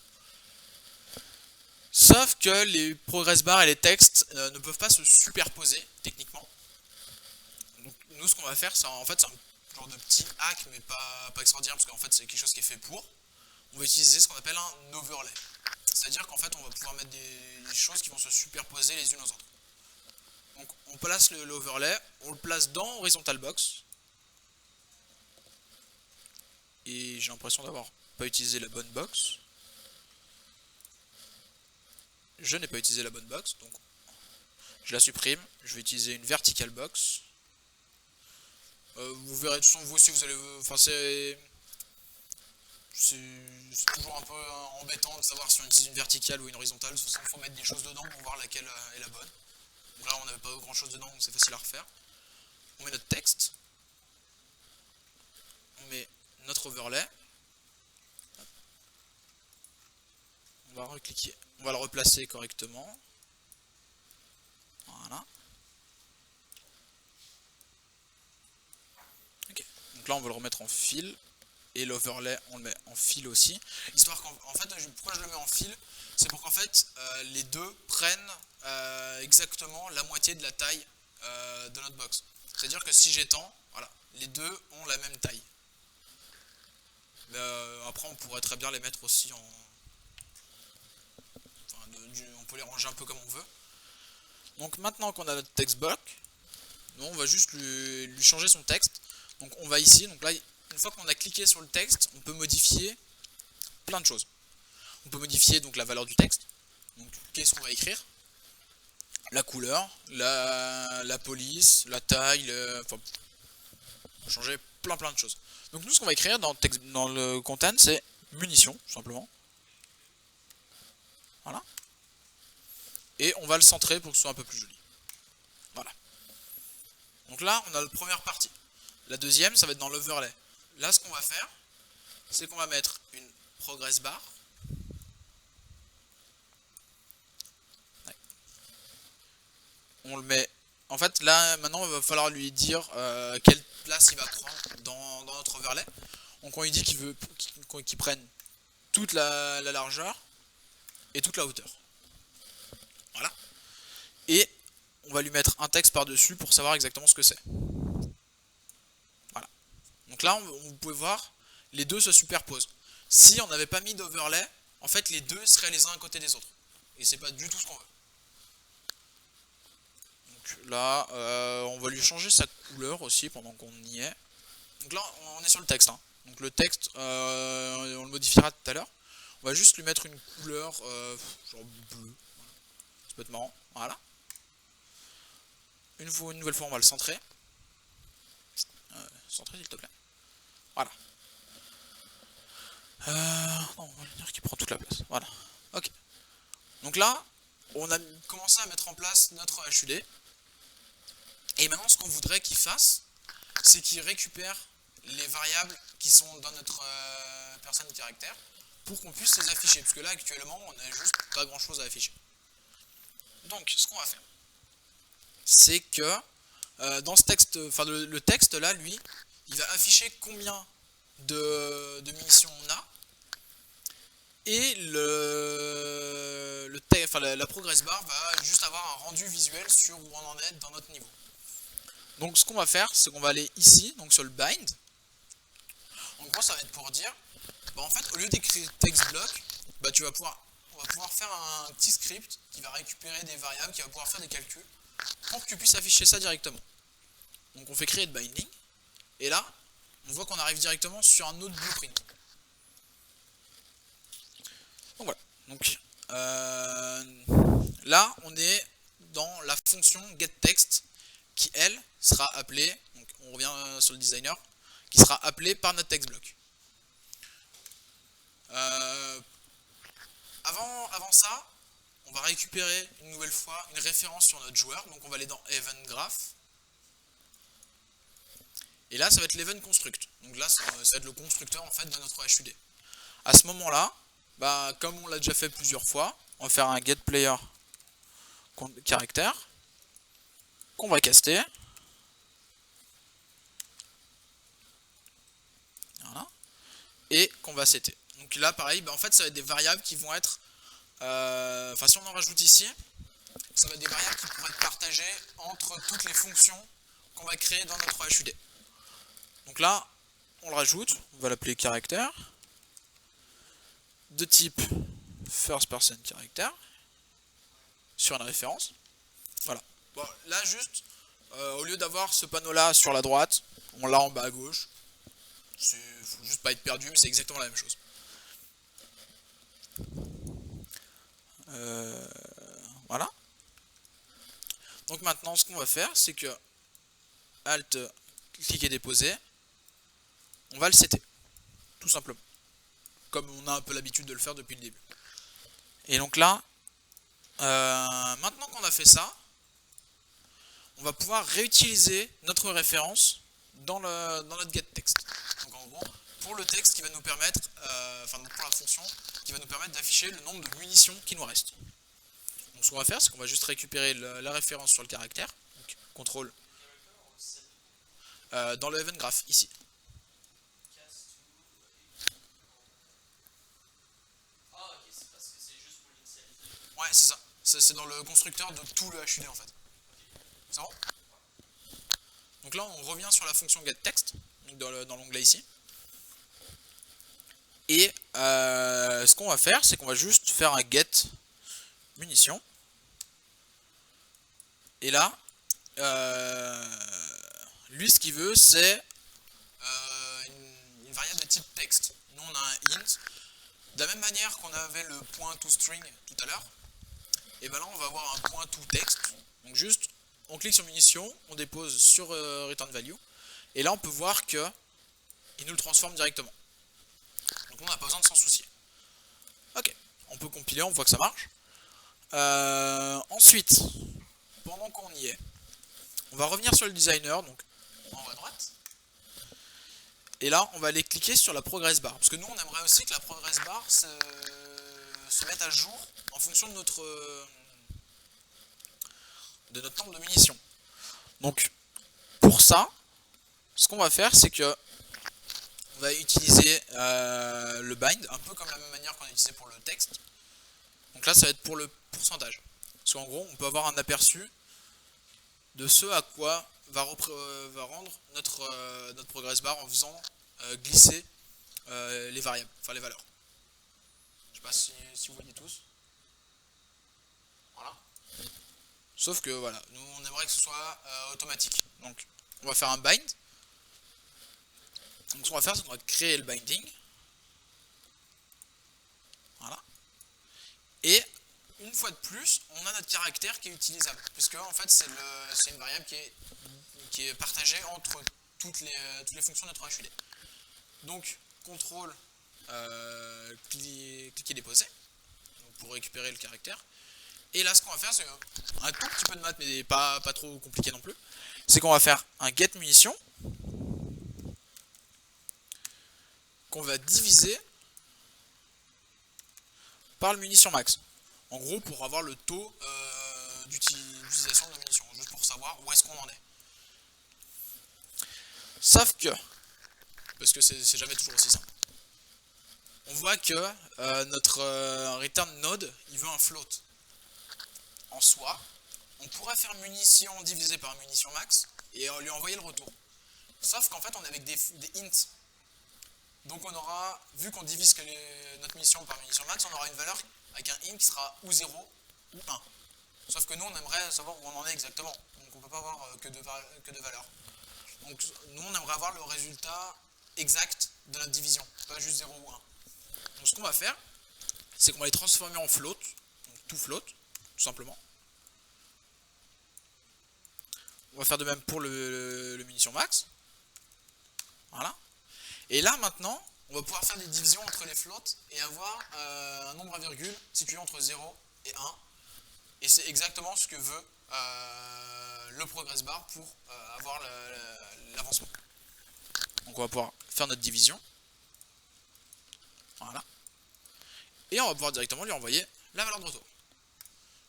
Sauf que les progress bars et les textes ne peuvent pas se superposer, techniquement. Donc, nous, ce qu'on va faire, c'est en fait, c'est un genre de petit hack, mais pas extraordinaire, parce qu'en fait, c'est quelque chose qui est fait pour. On va utiliser ce qu'on appelle un overlay. C'est-à-dire qu'en fait, on va pouvoir mettre des choses qui vont se superposer les unes aux autres. Donc, on place l'overlay, on le place dans horizontal box. Et j'ai l'impression d'avoir pas utilisé la bonne box. Je n'ai pas utilisé la bonne box, donc je la supprime. Je vais utiliser une vertical box. Vous verrez de toute façon, vous aussi, vous allez... Enfin, c'est toujours un peu embêtant de savoir si on utilise une verticale ou une horizontale. De toute façon, il faut mettre des choses dedans pour voir laquelle est la bonne. Donc là, on n'avait pas grand chose dedans, donc c'est facile à refaire. On met notre texte. On met notre overlay. On va recliquer. On va le replacer correctement. Voilà. Ok. Donc là, on va le remettre en fil. et l'overlay on le met en fil aussi, histoire qu'en fait pourquoi je le mets en fil, c'est pour qu'en fait les deux prennent exactement la moitié de la taille de notre box. C'est à dire que si j'étends, voilà, les deux ont la même taille. Après on pourrait très bien les mettre aussi en, enfin, on peut les ranger un peu comme on veut. Donc maintenant qu'on a notre text block, nous on va juste lui changer son texte. Donc on va ici, donc là une fois qu'on a cliqué sur le texte, on peut modifier plein de choses. On peut modifier donc la valeur du texte. Donc qu'est-ce qu'on va écrire? La couleur, la police, la taille, enfin, on va changer plein de choses. Donc nous ce qu'on va écrire dans le content c'est munitions tout simplement. Voilà. Et on va le centrer pour que ce soit un peu plus joli. Voilà. Donc là on a la première partie. La deuxième ça va être dans l'overlay. Là ce qu'on va faire c'est qu'on va mettre une progress bar. On le met. En fait là maintenant il va falloir lui dire quelle place il va prendre dans notre overlay. Donc on lui dit qu'il veut qu'il prenne toute la largeur et toute la hauteur. Voilà. Et on va lui mettre un texte par dessus pour savoir exactement ce que c'est. Voilà. Donc là vous pouvez voir les deux se superposent. Si on n'avait pas mis d'overlay, en fait les deux seraient les uns à côté des autres. Et c'est pas du tout ce qu'on veut. Donc là, on va lui changer sa couleur aussi pendant qu'on y est. Donc là, on est sur le texte. Hein. Donc le texte, on le modifiera tout à l'heure. On va juste lui mettre une couleur genre bleu. Voilà. Ça peut être marrant. Voilà. Une nouvelle fois, on va le centrer. Centrer s'il te plaît. Voilà. Non, on va lui dire qu'il prend toute la place. Voilà. Ok. Donc là, on a commencé à mettre en place notre HUD. Et maintenant, ce qu'on voudrait qu'il fasse, c'est qu'il récupère les variables qui sont dans notre personne de caractère pour qu'on puisse les afficher. Parce que là, actuellement, on n'a juste pas grand chose à afficher. Donc, ce qu'on va faire, c'est que dans ce texte, enfin le texte là, lui, il va afficher combien de munitions on a. Et la progress bar va juste avoir un rendu visuel sur où on en est dans notre niveau. Donc ce qu'on va faire, c'est qu'on va aller ici, donc sur le bind. En gros, ça va être pour dire, en fait, au lieu d'écrire text block, on va pouvoir faire un petit script qui va récupérer des variables, qui va pouvoir faire des calculs, pour que tu puisses afficher ça directement. Donc on fait créer de binding, et là, on voit qu'on arrive directement sur un autre blueprint. Donc voilà. Donc là, on est dans la fonction getText qui, elle, sera appelée, donc on revient sur le designer, qui sera appelée par notre textblock. Avant ça, on va récupérer une nouvelle fois une référence sur notre joueur, donc on va aller dans Event Graph. Et là, ça va être l'Event Construct. Donc là, ça va être le constructeur en fait de notre HUD. À ce moment-là, comme on l'a déjà fait plusieurs fois, on va faire un getPlayer caractère qu'on va caster. Voilà. Et qu'on va setter. Donc là, pareil, en fait, ça va être des variables qui vont être... Enfin, si on en rajoute ici, ça va être des variables qui pourraient être partagées entre toutes les fonctions qu'on va créer dans notre HUD. Donc là, on le rajoute, on va l'appeler caractère, de type first person character, sur une référence. Voilà. Bon, là, juste, au lieu d'avoir ce panneau-là sur la droite, on l'a en bas à gauche. Faut juste pas être perdu, mais c'est exactement la même chose. Voilà. Donc maintenant, ce qu'on va faire, c'est que Alt, cliquer déposer, on va le setter, tout simplement, comme on a un peu l'habitude de le faire depuis le début. Et donc là, maintenant qu'on a fait ça, on va pouvoir réutiliser notre référence dans notre getText. Donc en gros, pour le texte qui va nous permettre, pour la fonction qui va nous permettre d'afficher le nombre de munitions qui nous reste. Donc ce qu'on va faire, c'est qu'on va juste récupérer la référence sur le caractère, donc contrôle, dans le event graph ici. c'est ça. C'est dans le constructeur de tout le HUD en fait. C'est bon? Donc là, on revient sur la fonction getText, dans l'onglet ici. Et ce qu'on va faire, c'est qu'on va juste faire un get munitions. Et là, lui, ce qu'il veut, c'est une variable de type texte. Nous, on a un int. De la même manière qu'on avait le point toString tout à l'heure, et ben là, on va avoir un point toText. Donc juste, on clique sur munitions, on dépose sur return value, et là, on peut voir que il nous le transforme directement. Donc on n'a pas besoin de s'en soucier. Ok, on peut compiler, on voit que ça marche. Ensuite, pendant qu'on y est, on va revenir sur le designer, donc en haut à droite. Et là, on va aller cliquer sur la progress bar. Parce que nous, on aimerait aussi que la progress bar se mette à jour en fonction de notre nombre de munitions. Donc, pour ça, ce qu'on va faire, c'est que on va utiliser le bind, un peu comme la même manière qu'on a utilisé pour le texte. Donc là, ça va être pour le pourcentage. Parce qu'en gros, on peut avoir un aperçu de ce à quoi va rendre notre progress bar en faisant glisser les variables, enfin les valeurs. Je sais pas si vous voyez tous. Voilà. Sauf que voilà, nous on aimerait que ce soit automatique. Donc on va faire un bind. Donc ce qu'on va faire, c'est qu'on va créer le binding. Voilà. Et une fois de plus, on a notre caractère qui est utilisable. Puisque en fait c'est une variable qui est partagée entre toutes les fonctions de notre HUD. Donc contrôle cliquer déposer pour récupérer le caractère. Et là ce qu'on va faire, c'est un tout petit peu de maths, mais pas trop compliqué non plus. C'est qu'on va faire un get munitions qu'on va diviser par le munition max. En gros, pour avoir le taux d'utilisation de la munition, juste pour savoir où est-ce qu'on en est. Sauf que, parce que c'est jamais toujours aussi simple, on voit que notre return node, il veut un float. En soi, on pourrait faire munition divisé par munition max et lui envoyer le retour. Sauf qu'en fait, on est avec des ints. Donc on aura, vu qu'on divise notre munition par munition max, on aura une valeur avec un int qui sera ou 0 ou 1. Sauf que nous, on aimerait savoir où on en est exactement. Donc on ne peut pas avoir que deux valeurs. Donc nous, on aimerait avoir le résultat exact de notre division, pas juste 0 ou 1. Donc ce qu'on va faire, c'est qu'on va les transformer en float, donc tout float, tout simplement. On va faire de même pour le munition max. Voilà. Et là maintenant, on va pouvoir faire des divisions entre les floats et avoir un nombre à virgule situé entre 0 et 1. Et c'est exactement ce que veut le progress bar pour avoir l'avancement. Donc on va pouvoir faire notre division. Voilà. Et on va pouvoir directement lui envoyer la valeur de retour.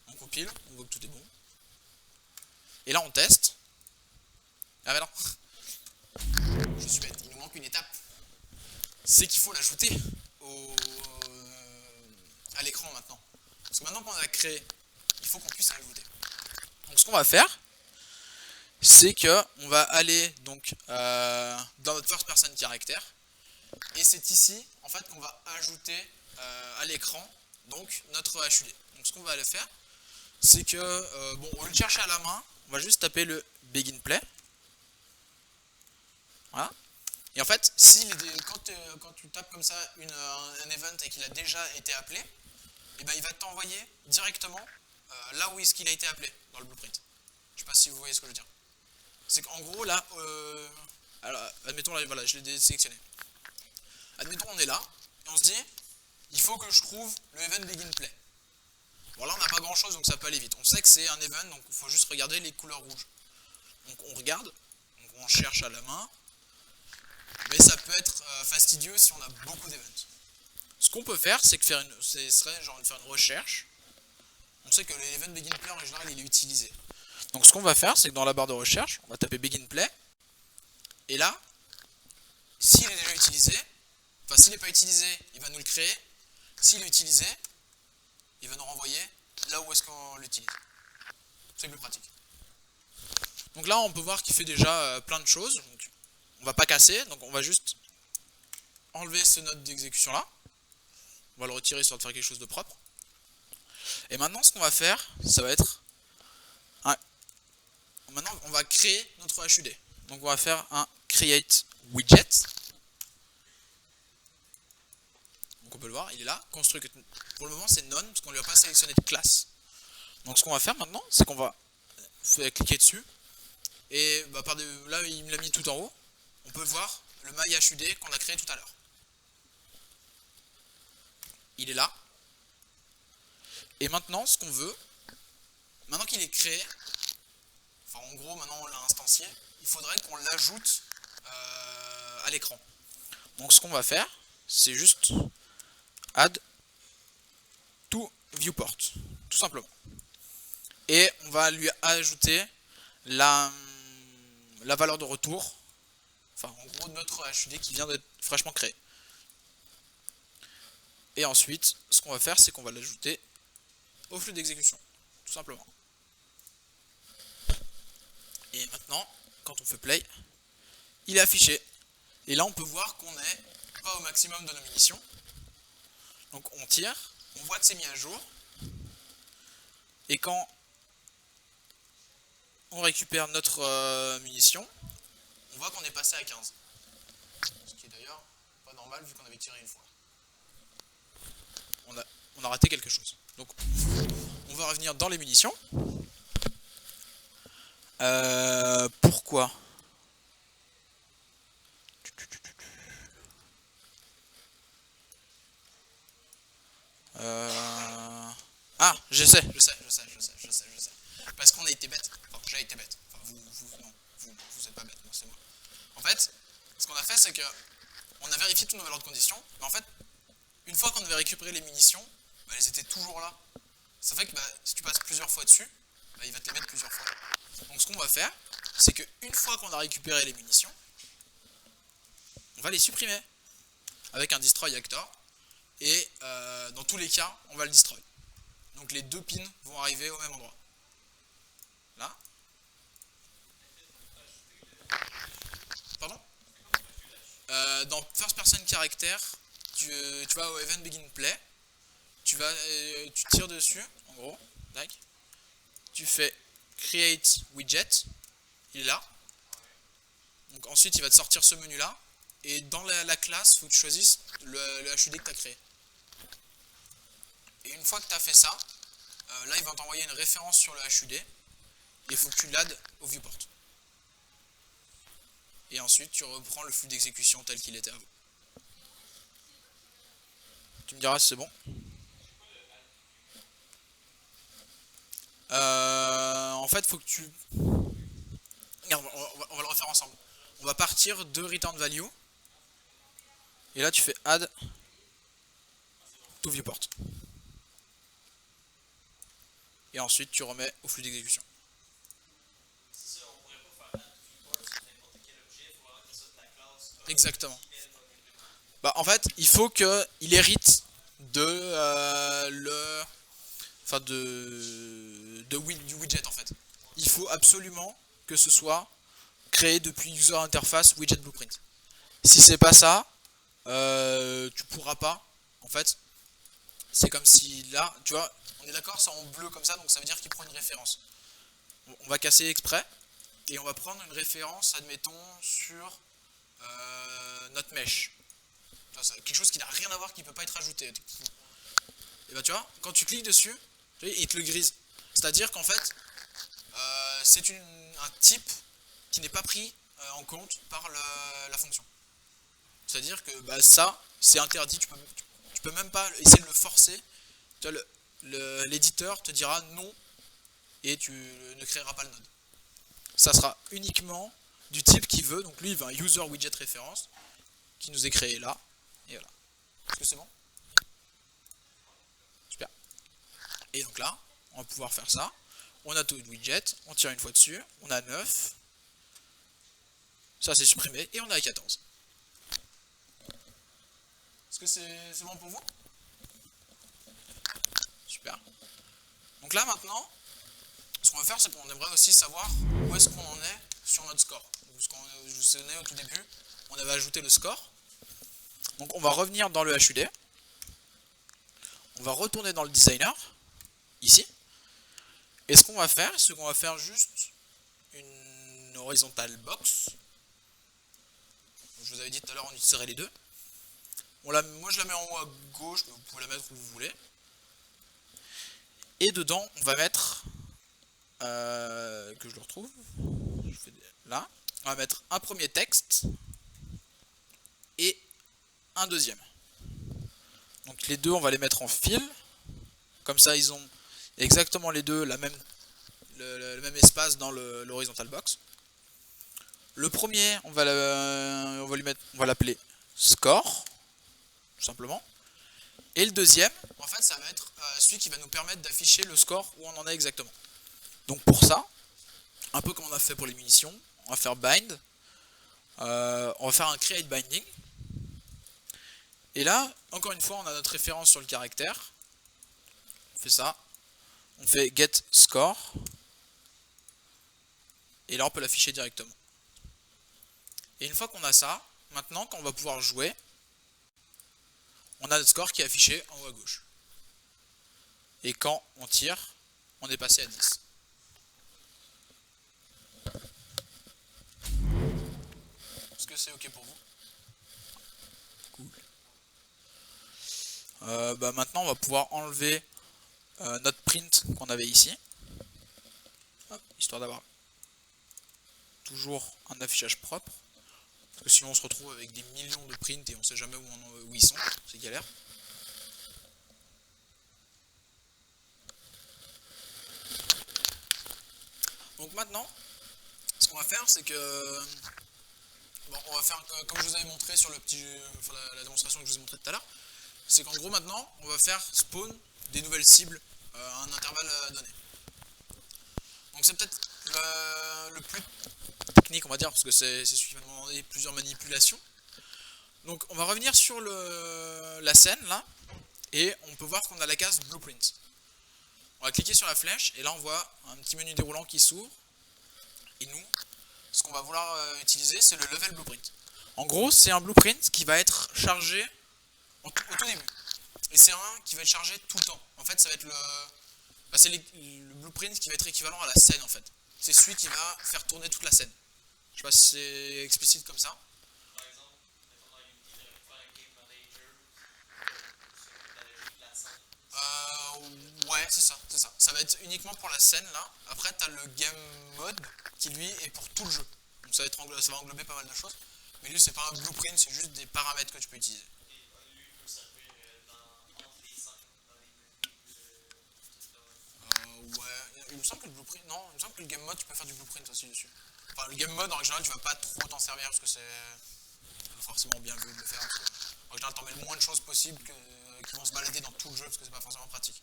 On compile, on voit que tout est bon. Et là on teste. Ah bah non. Je suis bête, il nous manque une étape. C'est qu'il faut l'ajouter à l'écran maintenant. Parce que maintenant qu'on a créé, il faut qu'on puisse l'ajouter. Donc ce qu'on va faire, c'est que on va aller donc dans notre first person character. Et c'est ici en fait qu'on va ajouter à l'écran donc notre HUD. Donc ce qu'on va aller faire, c'est que bon, on va le chercher à la main, on va juste taper le begin play. Voilà. Et en fait, quand tu tapes comme ça un event et qu'il a déjà été appelé, et ben il va t'envoyer directement là où est-ce qu'il a été appelé dans le blueprint. Je sais pas si vous voyez ce que je veux dire. C'est qu'en gros là, alors admettons là, voilà, je l'ai désélectionné. Admettons on est là et on se dit, il faut que je trouve le event begin play. Bon là on n'a pas grand chose donc ça peut aller vite. On sait que c'est un event donc il faut juste regarder les couleurs rouges. Donc on regarde, donc on cherche à la main. Mais ça peut être fastidieux si on a beaucoup d'events. Ce qu'on peut faire, c'est que faire une recherche. On sait que l'event begin play en général il est utilisé. Donc ce qu'on va faire, c'est que dans la barre de recherche, on va taper begin play. Et là, s'il est déjà utilisé, enfin s'il n'est pas utilisé, il va nous le créer. S'il est utilisé, il va nous renvoyer là où est-ce qu'on l'utilise. C'est plus pratique. Donc là, on peut voir qu'il fait déjà plein de choses. Donc, on va pas casser, donc on va juste enlever ce node d'exécution là. On va le retirer histoire de faire quelque chose de propre. Et maintenant, ce qu'on va faire, ça va être... Maintenant, on va créer notre HUD. Donc on va faire un create widget. Donc on peut le voir, il est là. Construct. Pour le moment, c'est none, parce qu'on ne lui a pas sélectionné de classe. Donc ce qu'on va faire maintenant, c'est qu'on va cliquer dessus. Et bah, là, il me l'a mis tout en haut. On peut voir le myHUD qu'on a créé tout à l'heure. Il est là. Et maintenant, ce qu'on veut, maintenant qu'il est créé, enfin en gros, maintenant on l'a instancié, il faudrait qu'on l'ajoute à l'écran. Donc ce qu'on va faire, c'est juste add to viewport, tout simplement. Et on va lui ajouter la valeur de retour, enfin en gros notre HUD qui vient d'être fraîchement créé. Et ensuite, ce qu'on va faire, c'est qu'on va l'ajouter au flux d'exécution, tout simplement. Et maintenant, quand on fait play, il est affiché. Et là, on peut voir qu'on n'est pas au maximum de nos munitions. Donc on tire, on voit que c'est mis à jour. Et quand on récupère notre munition, on voit qu'on est passé à 15. Ce qui est d'ailleurs pas normal vu qu'on avait tiré une fois. On a raté quelque chose. Donc on va revenir dans les munitions. Pourquoi ? Ah, je sais. Parce qu'on a été bête. Enfin, j'ai été bête. Enfin, vous êtes pas bête, non, c'est moi. En fait, ce qu'on a fait, c'est que on a vérifié toutes nos valeurs de condition, mais en fait, une fois qu'on avait récupéré les munitions, bah, elles étaient toujours là. Ça fait que si tu passes plusieurs fois dessus, il va te les mettre plusieurs fois. Donc ce qu'on va faire, c'est qu'une fois qu'on a récupéré les munitions, on va les supprimer avec un destroy actor. Et dans tous les cas, on va le destroy. Donc les deux pins vont arriver au même endroit. Là. Pardon ? Dans First Person Character, tu vas au Event Begin Play, tu tires dessus, en gros, tac. Tu fais Create Widget, il est là. Donc ensuite, il va te sortir ce menu-là. Et dans la classe, il faut que tu choisisses le HUD que tu as créé. Et une fois que tu as fait ça, là, il va t'envoyer une référence sur le HUD. Et il faut que tu l'addes au viewport. Et ensuite, tu reprends le flux d'exécution tel qu'il était avant. Tu me diras si c'est bon. En fait, faut que tu... Regarde, on va le refaire ensemble. On va partir de return value. Et là, tu fais add to viewport. Et ensuite, tu remets au flux d'exécution. C'est ça, on pourrait pas faire add to viewport sur n'importe quel objet, il faut vraiment que ça soit de la classe. Exactement. Bah, en fait, il faut qu'il hérite du widget en fait. Il faut absolument que ce soit créé depuis User Interface Widget Blueprint. Si c'est pas ça, tu pourras pas. En fait, c'est comme si là, tu vois, on est d'accord, c'est en bleu comme ça, donc ça veut dire qu'il prend une référence. On va casser exprès et on va prendre une référence, admettons, sur notre mesh. Quelque chose qui n'a rien à voir, qui ne peut pas être ajouté. Et bah tu vois, quand tu cliques dessus, il te le grise. C'est-à-dire qu'en fait, c'est un type qui n'est pas pris en compte par la fonction. C'est-à-dire que ça, c'est interdit, tu peux même pas essayer de le forcer. L'éditeur te dira non et tu ne créeras pas le node. Ça sera uniquement du type qu'il veut, donc lui il veut un user widget référence qui nous est créé là, et voilà. Est-ce que c'est bon ? Super. Et donc là, on va pouvoir faire ça. On a tout le widget, on tire une fois dessus, on a 9. Ça c'est supprimé et on a 14. Est-ce que c'est bon pour vous ? Super. Donc là maintenant, ce qu'on va faire, c'est qu'on aimerait aussi savoir où est-ce qu'on en est sur notre score. Donc, je vous souvenais au tout début, on avait ajouté le score. Donc on va revenir dans le HUD. On va retourner dans le designer, ici. Et ce qu'on va faire, c'est qu'on va faire juste une horizontale box. Je vous avais dit tout à l'heure, on utiliserait les deux. Moi je la mets en haut à gauche, mais vous pouvez la mettre où vous voulez. Et dedans, on va mettre, que je le retrouve, là, on va mettre un premier texte et un deuxième. Donc les deux, on va les mettre en fil, comme ça ils ont exactement les deux le même espace dans l'horizontal box. Le premier, on va l'appeler score, tout simplement. Et le deuxième, en fait, ça va être celui qui va nous permettre d'afficher le score où on en est exactement. Donc pour ça, un peu comme on a fait pour les munitions, on va faire bind, on va faire un create binding. Et là, encore une fois, on a notre référence sur le caractère. On fait ça, on fait get score, et là on peut l'afficher directement. Et une fois qu'on a ça, maintenant quand on va pouvoir jouer, on a notre score qui est affiché en haut à gauche. Et quand on tire, on est passé à 10. Est-ce que c'est ok pour vous? Cool. Maintenant on va pouvoir enlever notre print qu'on avait ici. Hop, histoire d'avoir toujours un affichage propre. Parce que sinon on se retrouve avec des millions de prints et on sait jamais où ils sont, c'est galère. Donc maintenant, ce qu'on va faire, c'est que on va faire comme je vous avais montré sur la démonstration que je vous ai montré tout à l'heure. C'est qu'en gros maintenant, on va faire spawn des nouvelles cibles à un intervalle donné. Donc c'est peut-être le plus technique, on va dire, parce que c'est celui qui va demander plusieurs manipulations. Donc on va revenir sur la scène là, et on peut voir qu'on a la case blueprint. On va cliquer sur la flèche et là on voit un petit menu déroulant qui s'ouvre. Et nous, ce qu'on va vouloir utiliser, c'est le level blueprint. En gros, c'est un blueprint qui va être chargé au tout début. Et c'est un qui va être chargé tout le temps. En fait, ça va être le blueprint qui va être équivalent à la scène en fait. C'est celui qui va faire tourner toute la scène. Je sais pas si c'est explicite comme ça. Par exemple, mettons dans Unity, j'aurais pu faire un game manager sur la logique de la scène. Ouais, c'est ça. Ça va être uniquement pour la scène là. Après, tu as le game mode qui lui est pour tout le jeu. Donc ça va englober pas mal de choses. Mais lui, c'est pas un blueprint, c'est juste des paramètres que tu peux utiliser. Et lui peut servir entre les scènes, dans les menus. Ouais, il me semble que le blueprint. Non, il me semble que le game mode, tu peux faire du blueprint aussi dessus. Enfin, le game mode, en général, tu vas pas trop t'en servir parce que c'est forcément bien vu de le faire. Parce que, en général, t'en mets le moins de choses possible qui vont se balader dans tout le jeu parce que c'est pas forcément pratique.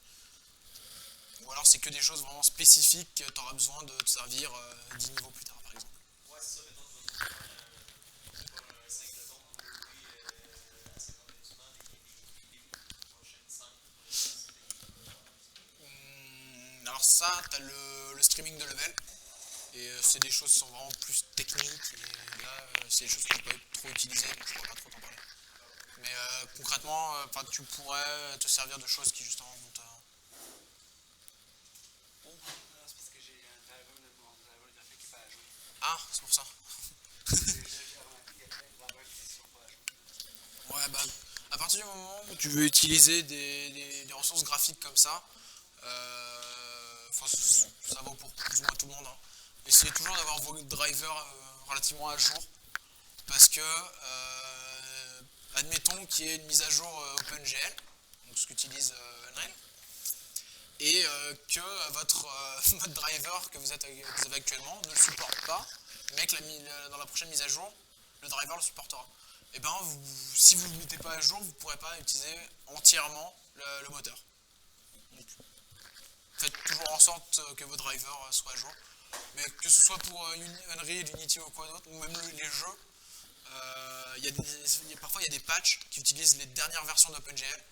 Ou alors, c'est que des choses vraiment spécifiques que tu auras besoin de te servir 10 niveaux plus tard, par exemple. Ouais, c'est ça, mettons, tu vas faire un 5 secondes pour lui à 50 minutes et les prochaines 5 Alors ça, tu as le streaming de level. Et c'est des choses qui sont vraiment plus techniques. Et là, c'est des choses qui ne peuvent pas trop utiliser, donc je ne pourrais pas trop t'en parler. Mais concrètement, tu pourrais te servir de choses qui justement vont te... C'est parce que j'ai un driver de mon driver graphique qui n'est pas à jour. Ah, c'est pour ça. J'ai remarqué qu'il y a plein de drivers qui ne sont pas à jour. Ouais, à partir du moment où tu veux utiliser des ressources graphiques comme ça, ça vaut pour plus ou moins tout le monde. Hein. Essayez toujours d'avoir vos drivers relativement à jour, parce que, admettons qu'il y ait une mise à jour OpenGL, donc ce qu'utilise Unreal, et que votre driver que vous avez actuellement ne le supporte pas, mais que dans la prochaine mise à jour, le driver le supportera. Et ben, si vous ne le mettez pas à jour, vous ne pourrez pas utiliser entièrement le moteur. Donc, faites toujours en sorte que vos drivers soient à jour. Mais que ce soit pour Unreal, Unity ou quoi d'autre, ou même les jeux, parfois il y a des patchs qui utilisent les dernières versions d'OpenGL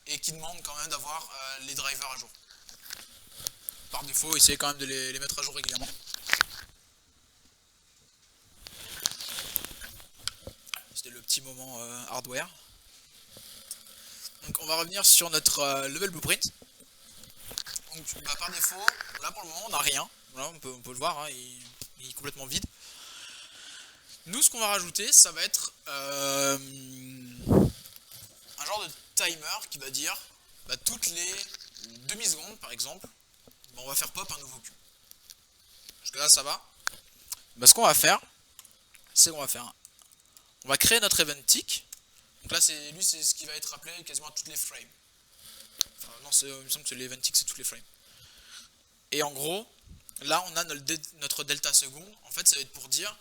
et qui demandent quand même d'avoir les drivers à jour. par défaut, essayez quand même de les mettre à jour régulièrement. C'était le petit moment hardware. Donc on va revenir sur notre level blueprint. Donc bah, par défaut, là pour le moment on n'a rien. Voilà, on peut le voir, hein, il est complètement vide. Nous ce qu'on va rajouter, ça va être un genre de timer qui va dire bah, toutes les demi-secondes par exemple, bah, on va faire pop un nouveau cube. Jusque là ça va. Bah, ce qu'on va faire, c'est qu'on va faire on va créer notre event tick. Donc là c'est ce qui va être appelé quasiment à toutes les frames. Enfin non, il me semble que c'est l'event tick, c'est toutes les frames. Et en gros, là on a notre delta seconde. En fait ça va être pour dire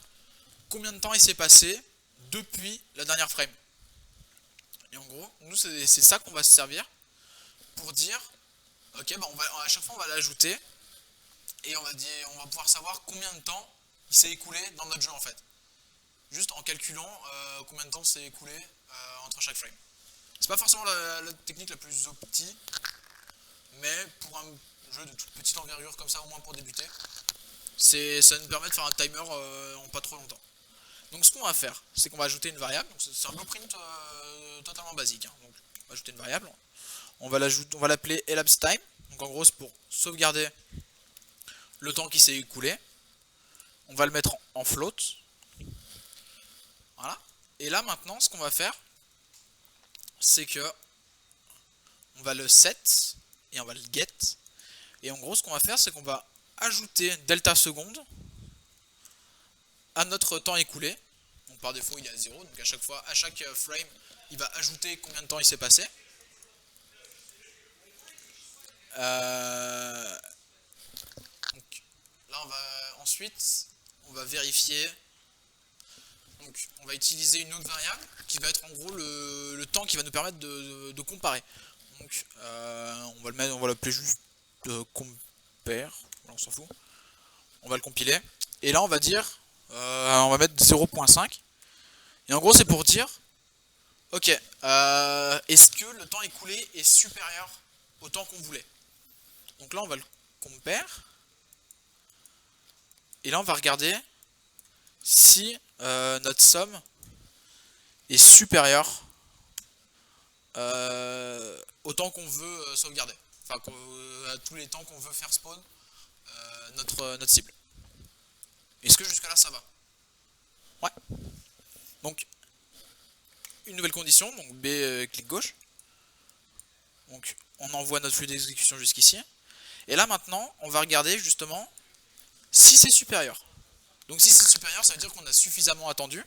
combien de temps il s'est passé depuis la dernière frame. Et en gros, nous c'est ça qu'on va se servir pour dire ok, bah à chaque fois on va l'ajouter et on va pouvoir savoir combien de temps il s'est écoulé dans notre jeu en fait. Juste en calculant combien de temps s'est écoulé entre chaque frame. C'est pas forcément la technique la plus optique, mais pour un jeu de toute petite envergure comme ça, au moins pour débuter, ça nous permet de faire un timer en pas trop longtemps. Donc ce qu'on va faire, c'est qu'on va ajouter une variable. C'est un blueprint totalement basique. Hein. Donc on va ajouter une variable. On va l'appeler elapsed time. Donc en gros c'est pour sauvegarder le temps qui s'est écoulé. On va le mettre en float. Voilà. Et là maintenant ce qu'on va faire, c'est que on va le set et on va le get. Et en gros ce qu'on va faire, c'est qu'on va ajouter delta seconde à notre temps écoulé. Donc par défaut il est à 0, donc à chaque frame il va ajouter combien de temps il s'est passé. Donc, là ensuite on va vérifier. Donc on va utiliser une autre variable qui va être en gros le temps qui va nous permettre de comparer. Donc on va l'appeler juste compare, voilà, on s'en fout. On va le compiler. Et là on va dire on va mettre 0.5. Et en gros c'est pour dire ok, est-ce que le temps écoulé est supérieur au temps qu'on voulait. Donc là on va le compare. Et là on va regarder si notre somme est supérieure au temps qu'on veut sauvegarder. Enfin à tous les temps qu'on veut faire spawn notre cible. Est-ce que jusque là ça va? Ouais. Donc une nouvelle condition, donc B clic gauche. Donc on envoie notre flux d'exécution jusqu'ici. Et là maintenant on va regarder justement si c'est supérieur. Donc si c'est supérieur, ça veut dire qu'on a suffisamment attendu.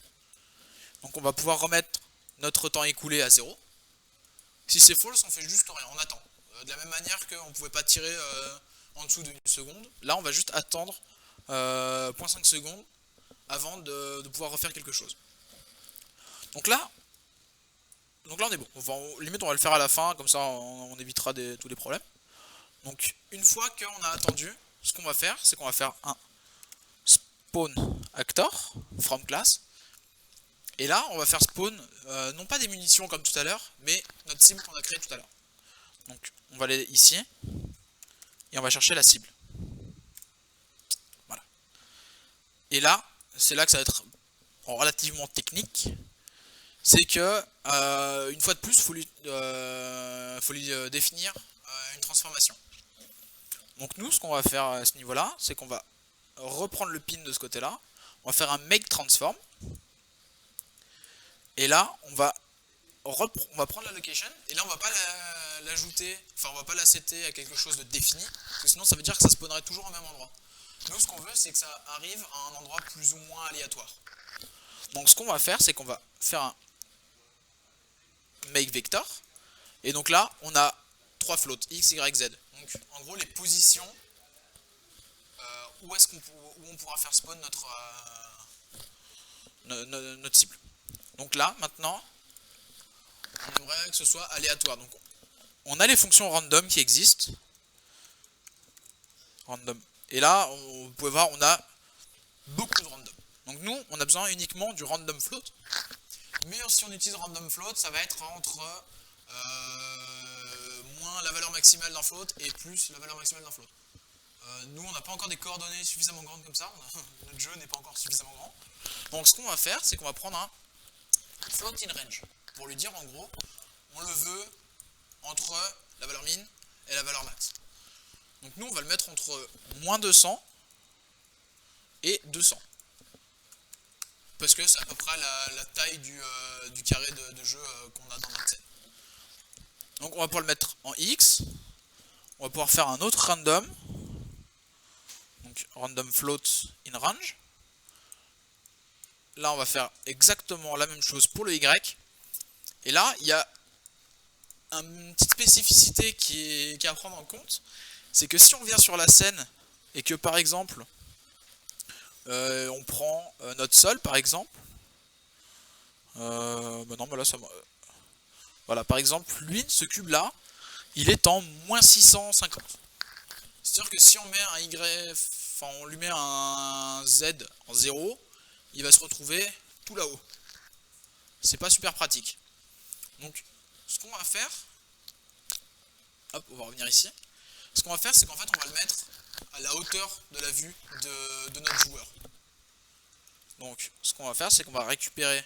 Donc on va pouvoir remettre notre temps écoulé à 0. Si c'est false, on fait juste rien, on attend. De la même manière qu'on ne pouvait pas tirer en dessous d'une seconde, là on va juste attendre 0.5 secondes avant de pouvoir refaire quelque chose. Donc là on est bon. Limite on va le faire à la fin, comme ça on évitera tous les problèmes. Donc une fois qu'on a attendu, ce qu'on va faire, c'est qu'on va faire un spawn actor from class. Et là on va faire spawn non pas des munitions comme tout à l'heure, mais notre cible qu'on a créée tout à l'heure. Donc on va aller ici et on va chercher la cible. Voilà. Et là c'est là que ça va être relativement technique. C'est que une fois de plus faut lui définir une transformation. Donc nous ce qu'on va faire à ce niveau là, c'est qu'on va reprendre le pin de ce côté là, on va faire un make transform. Et là on va prendre la location et là on va pas l'ajouter, enfin on va pas la setter à quelque chose de défini, parce que sinon ça veut dire que ça spawnerait toujours au même endroit. Nous ce qu'on veut c'est que ça arrive à un endroit plus ou moins aléatoire. Donc ce qu'on va faire c'est qu'on va faire un make vector, et donc là on a 3 floats, x, y, z. Donc en gros les positions où on pourra faire spawn notre cible. Donc là maintenant on aimerait que ce soit aléatoire. Donc on a les fonctions random qui existent. Random. Et là, vous pouvez voir, on a beaucoup de random. Donc nous, on a besoin uniquement du random float. Mais si on utilise random float, ça va être entre moins la valeur maximale d'un float et plus la valeur maximale d'un float. Nous, on n'a pas encore des coordonnées suffisamment grandes comme ça. Notre jeu n'est pas encore suffisamment grand. Donc, ce qu'on va faire, c'est qu'on va prendre un float in range. Pour lui dire, en gros, on le veut entre la valeur min et la valeur max. Donc, nous, on va le mettre entre moins 200 et 200. Parce que c'est à peu près la taille du carré de jeu qu'on a dans notre scène. Donc, on va pouvoir le mettre en X. On va pouvoir faire un autre random. Donc random float in range. Là on va faire exactement la même chose pour le Y. Et là il y a une petite spécificité qui est à prendre en compte. C'est que si on vient sur la scène et que par exemple on prend notre sol par exemple. Non mais là ça voilà, par exemple lui, ce cube là, il est en moins 650. C'est-à-dire que si on met un Y, enfin on lui met un Z en 0, il va se retrouver tout là-haut. C'est pas super pratique. Donc ce qu'on va faire, hop, on va revenir ici. Ce qu'on va faire, c'est qu'en fait on va le mettre à la hauteur de la vue de notre joueur. Donc ce qu'on va faire, c'est qu'on va récupérer.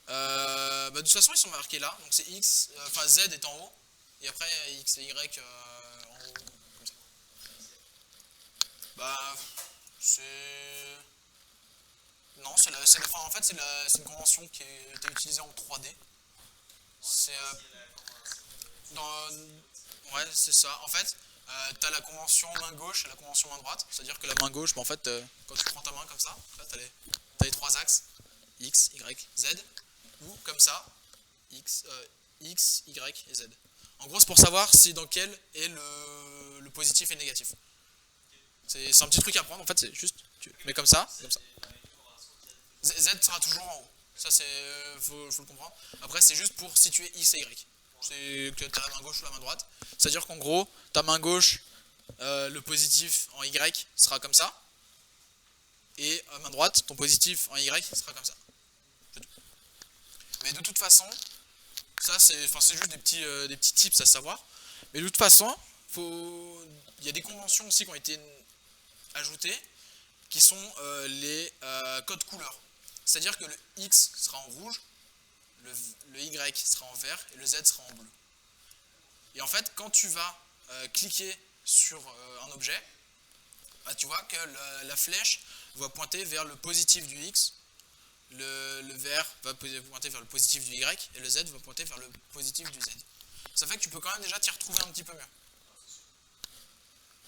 De toute façon ils sont marqués là, donc c'est X, enfin Z est en haut, et après X et Y en haut, comme ça. Bah, c'est... Non, en fait c'est une convention qui a été utilisée en 3D. C'est... Ouais, c'est ça. En fait, t'as la convention main gauche et la convention main droite, c'est-à-dire que la main gauche, en fait, quand tu prends ta main comme ça, là t'as les trois axes, X, Y, Z. Ou comme ça, X, Y et Z. En gros, c'est pour savoir si dans quel est le positif et le négatif. C'est un petit truc à prendre, en fait, c'est juste, tu mets comme ça, comme ça. Z sera toujours en haut. Ça, faut le comprendre. Après, c'est juste pour situer X et Y. C'est que tu as la main gauche ou la main droite. C'est-à-dire qu'en gros, ta main gauche, le positif en Y sera comme ça. Et main droite, ton positif en Y sera comme ça. Mais de toute façon, ça c'est juste des petits tips à savoir. Mais de toute façon, il y a des conventions aussi qui ont été ajoutées, qui sont les codes couleurs. C'est-à-dire que le X sera en rouge, le Y sera en vert et le Z sera en bleu. Et en fait, quand tu vas cliquer sur un objet, bah, tu vois que la flèche va pointer vers le positif du X. Le vert va pointer vers le positif du Y et le Z va pointer vers le positif du Z. Ça fait que tu peux quand même déjà t'y retrouver un petit peu mieux.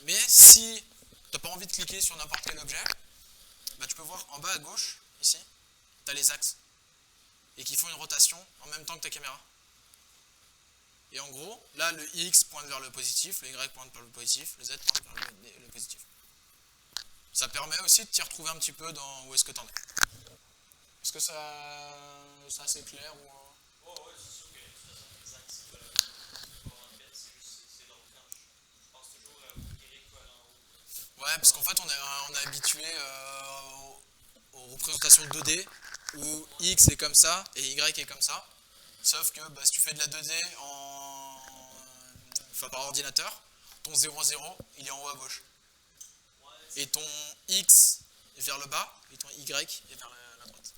Mais si t'as pas envie de cliquer sur n'importe quel objet, bah tu peux voir en bas à gauche, ici, tu as les axes. Et qui font une rotation en même temps que ta caméra. Et en gros, là le X pointe vers le positif, le Y pointe vers le positif, le Z pointe vers le positif. Ça permet aussi de t'y retrouver un petit peu dans où est-ce que t'en es. Est-ce que ça c'est clair ou... Oh, ouais, c'est sûr que de toute façon, les axes, c'est drôle quand je pense toujours au Y en haut. Ouais, parce qu'en fait, on est habitué aux représentations 2D où X est comme ça et Y est comme ça. Sauf que bah, si tu fais de la 2D par ordinateur, ton 0,0 il est en haut à gauche. Et ton X est vers le bas et ton Y est vers la droite.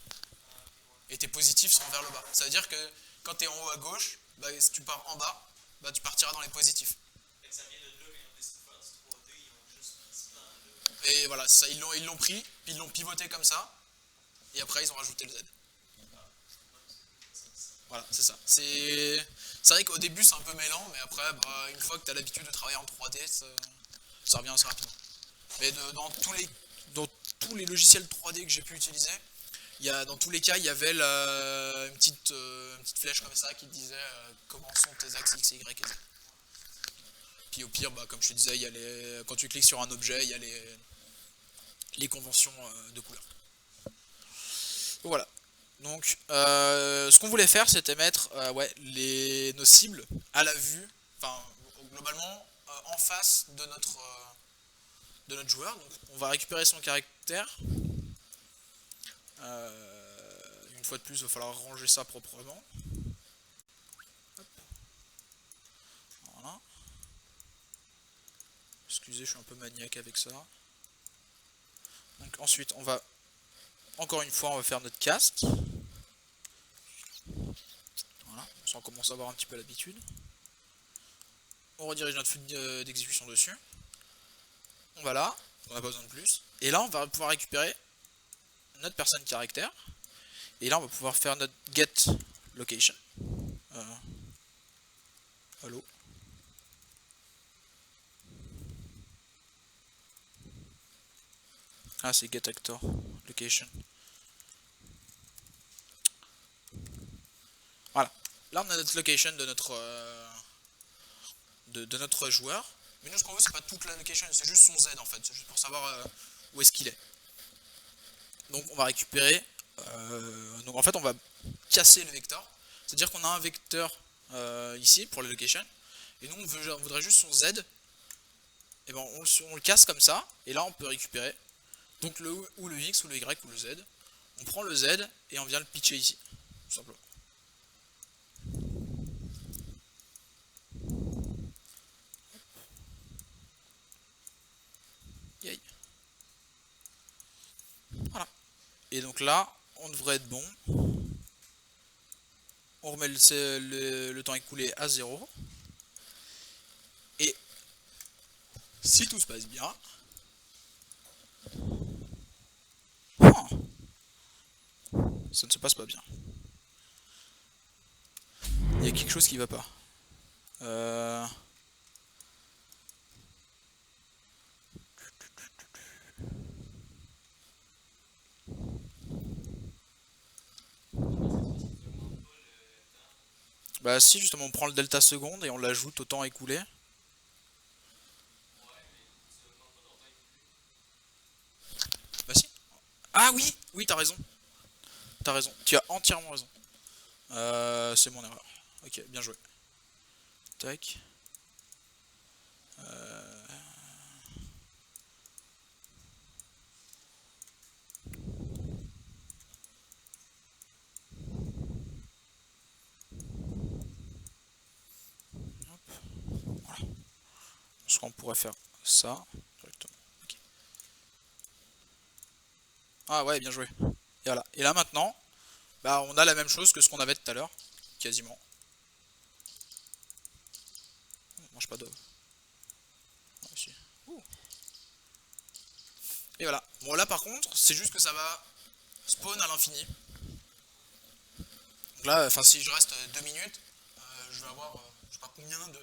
Et tes positifs sont vers le bas. Ça veut dire que quand tu es en haut à gauche, bah, si tu pars en bas, bah, tu partiras dans les positifs. Fait que ça vient de là, mais on décide de faire du 3D, ils ont juste mis ce plan-là. Et voilà, ça, ils l'ont pris, puis ils l'ont pivoté comme ça, et après ils ont rajouté le Z. Voilà, c'est ça. C'est vrai qu'au début c'est un peu mêlant, mais après, bah, une fois que tu as l'habitude de travailler en 3D, ça revient assez rapidement. Mais dans tous les logiciels 3D que j'ai pu utiliser, dans tous les cas, il y avait une petite flèche comme ça qui disait comment sont tes axes X, Y et Z. Puis au pire, bah, comme je te disais, quand tu cliques sur un objet, il y a les conventions de couleurs. Voilà. Donc, ce qu'on voulait faire, c'était mettre nos cibles à la vue, enfin, globalement, en face de notre joueur. Donc, on va récupérer son caractère. Une fois de plus, il va falloir ranger ça proprement. Hop. Excusez, je suis un peu maniaque avec ça. Donc ensuite, on va, encore une fois, on va faire notre cast. Voilà, on commence à avoir un petit peu l'habitude. On redirige notre flux d'exécution dessus. On va là, on n'a pas besoin de plus. Et là, on va pouvoir récupérer notre personne caractère. Et là, on va pouvoir faire notre get location. Allô? Ah, c'est get actor location. Voilà. Là, on a notre location de notre joueur. Mais nous, ce qu'on veut, c'est pas toute la location, c'est juste son Z en fait. C'est juste pour savoir où est-ce qu'il est. Donc, on va récupérer. Donc, en fait, on va casser le vecteur. C'est-à-dire qu'on a un vecteur ici pour les locations. Et nous, on voudrait juste son Z. Et ben, on le casse comme ça. Et là, on peut récupérer donc ou le X, ou le Y, ou le Z. On prend le Z et on vient le pitcher ici. Tout simplement. Yay. Voilà. Et donc là, on devrait être bon. On remet le temps écoulé à 0. Et si tout se passe bien... Oh, ça ne se passe pas bien. Il y a quelque chose qui va pas. Bah si, justement, on prend le delta seconde et on l'ajoute au temps écoulé. Bah si. Ah oui, oui, t'as raison. T'as raison, tu as entièrement raison. C'est mon erreur. Ok, bien joué. Tac. Voilà. Parce qu'on pourrait faire ça directement. Okay. Ah ouais, bien joué. Et voilà. Et là maintenant, bah on a la même chose que ce qu'on avait tout à l'heure, quasiment. On mange pas d'œuf. Ah, si. Et voilà. Bon là par contre, c'est juste que ça va spawn à l'infini. Donc là, enfin si je reste 2 minutes, je vais avoir je sais pas combien de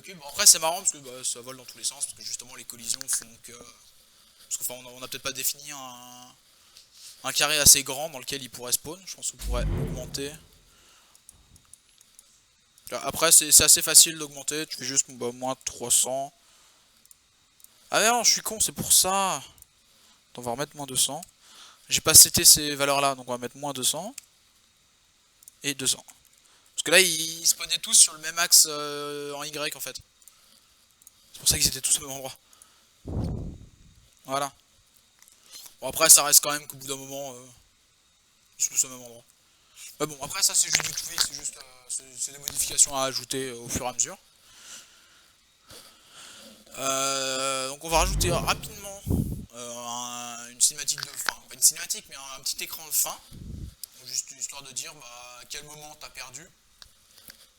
cubes. Bon, après c'est marrant parce que bah, ça vole dans tous les sens, parce que justement les collisions font que... Parce qu'enfin on n'a peut-être pas défini un carré assez grand dans lequel il pourrait spawn. Je pense qu'on pourrait augmenter. Après c'est assez facile d'augmenter, tu fais juste bah, moins 300. Ah non, je suis con, c'est pour ça. On va remettre moins 200. J'ai pas seté ces valeurs là, donc on va mettre moins 200. Et 200. Parce que là ils spawnaient tous sur le même axe en Y en fait. C'est pour ça qu'ils étaient tous au même endroit. Voilà. Bon après ça reste quand même qu'au bout d'un moment ils sont tous au même endroit. Mais bon après ça c'est juste du tweak, c'est juste c'est des modifications à ajouter au fur et à mesure. Donc on va rajouter rapidement une cinématique de fin, pas une cinématique mais un petit écran de fin, juste histoire de dire bah, à quel moment t'as perdu.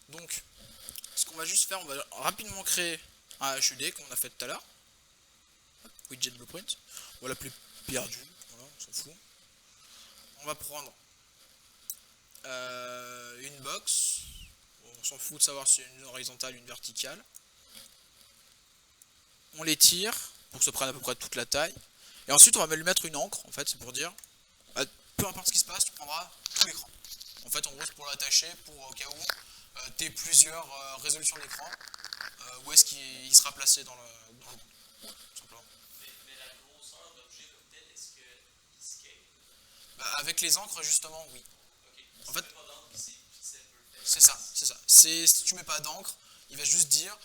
Donc ce qu'on va juste faire, on va rapidement créer un HUD comme on a fait tout à l'heure, widget blueprint, on va l'appeler perdu, voilà, on s'en fout. On va prendre une box, on s'en fout de savoir si c'est une horizontale ou une verticale. On les tire pour que ça prenne à peu près toute la taille. Et ensuite on va lui mettre une encre, en fait c'est pour dire, peu importe ce qui se passe, tu prendras tout l'écran. En fait en gros c'est pour l'attacher, pour au cas où tu aies plusieurs résolutions d'écran, où est-ce qu'il sera placé dans le monde, tout simplement. Mais la grosseur d'objet comme tel, est-ce qu'il scale? Bah, avec les encres justement oui. Ok. En fait, Pas d'encre, c'est pixel perfect. c'est ça, c'est ça. Si tu mets pas d'encre, il va juste dire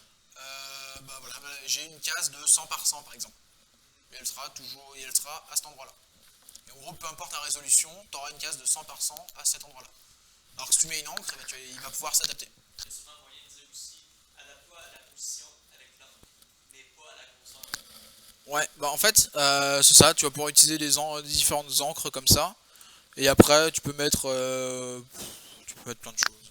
bah voilà, j'ai une case de 100 par 100 par exemple. Et elle sera toujours, et elle sera à cet endroit-là. Et en gros, peu importe la résolution, tu auras une case de 100 par 100 à cet endroit-là. Alors que si tu mets une encre, il va pouvoir s'adapter. Il y a souvent moyen de dire aussi, adapte-toi à la position avec l'encre, mais pas à la grosseur. Ouais, bah en fait, c'est ça, tu vas pouvoir utiliser des différentes encres comme ça. Et après, tu peux mettre plein de choses.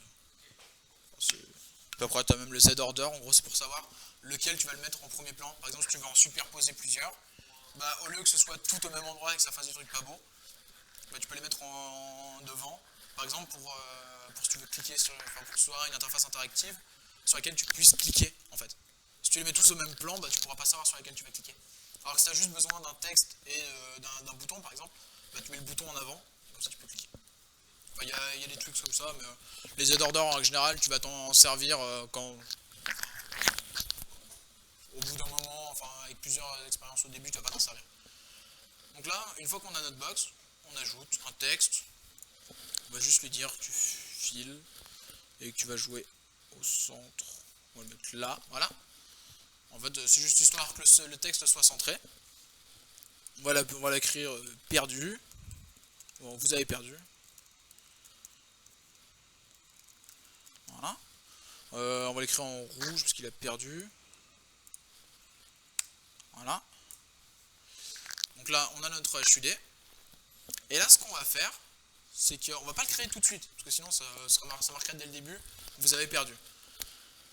Puis après, tu as même le Z-order, en gros, c'est pour savoir lequel tu vas le mettre en premier plan. Par exemple, si tu veux en superposer plusieurs, bah au lieu que ce soit tout au même endroit et que ça fasse des trucs pas beaux, bah, tu peux les mettre en devant. Par exemple, pour si tu veux cliquer sur, enfin, pour que ce soit une interface interactive sur laquelle tu puisses cliquer en fait. Si tu les mets tous au même plan, bah, tu pourras pas savoir sur laquelle tu vas cliquer. Alors que si tu as juste besoin d'un texte et d'un bouton par exemple, bah, tu mets le bouton en avant, comme ça tu peux cliquer. Il y a des trucs comme ça, mais les Z-order en général, tu vas t'en servir quand, au bout d'un moment, enfin avec plusieurs expériences au début, tu vas pas t'en servir. Donc là, une fois qu'on a notre box, on ajoute un texte. On va juste lui dire que tu files et que tu vas jouer au centre. On va le mettre là, voilà. En fait, c'est juste histoire que le texte soit centré. On va l'écrire perdu. Bon, vous avez perdu. Voilà. On va l'écrire en rouge parce qu'il a perdu. Voilà. Donc là, on a notre HUD. Et là, ce qu'on va faire, c'est qu'on va pas le créer tout de suite, parce que sinon ça marquerait dès le début, vous avez perdu.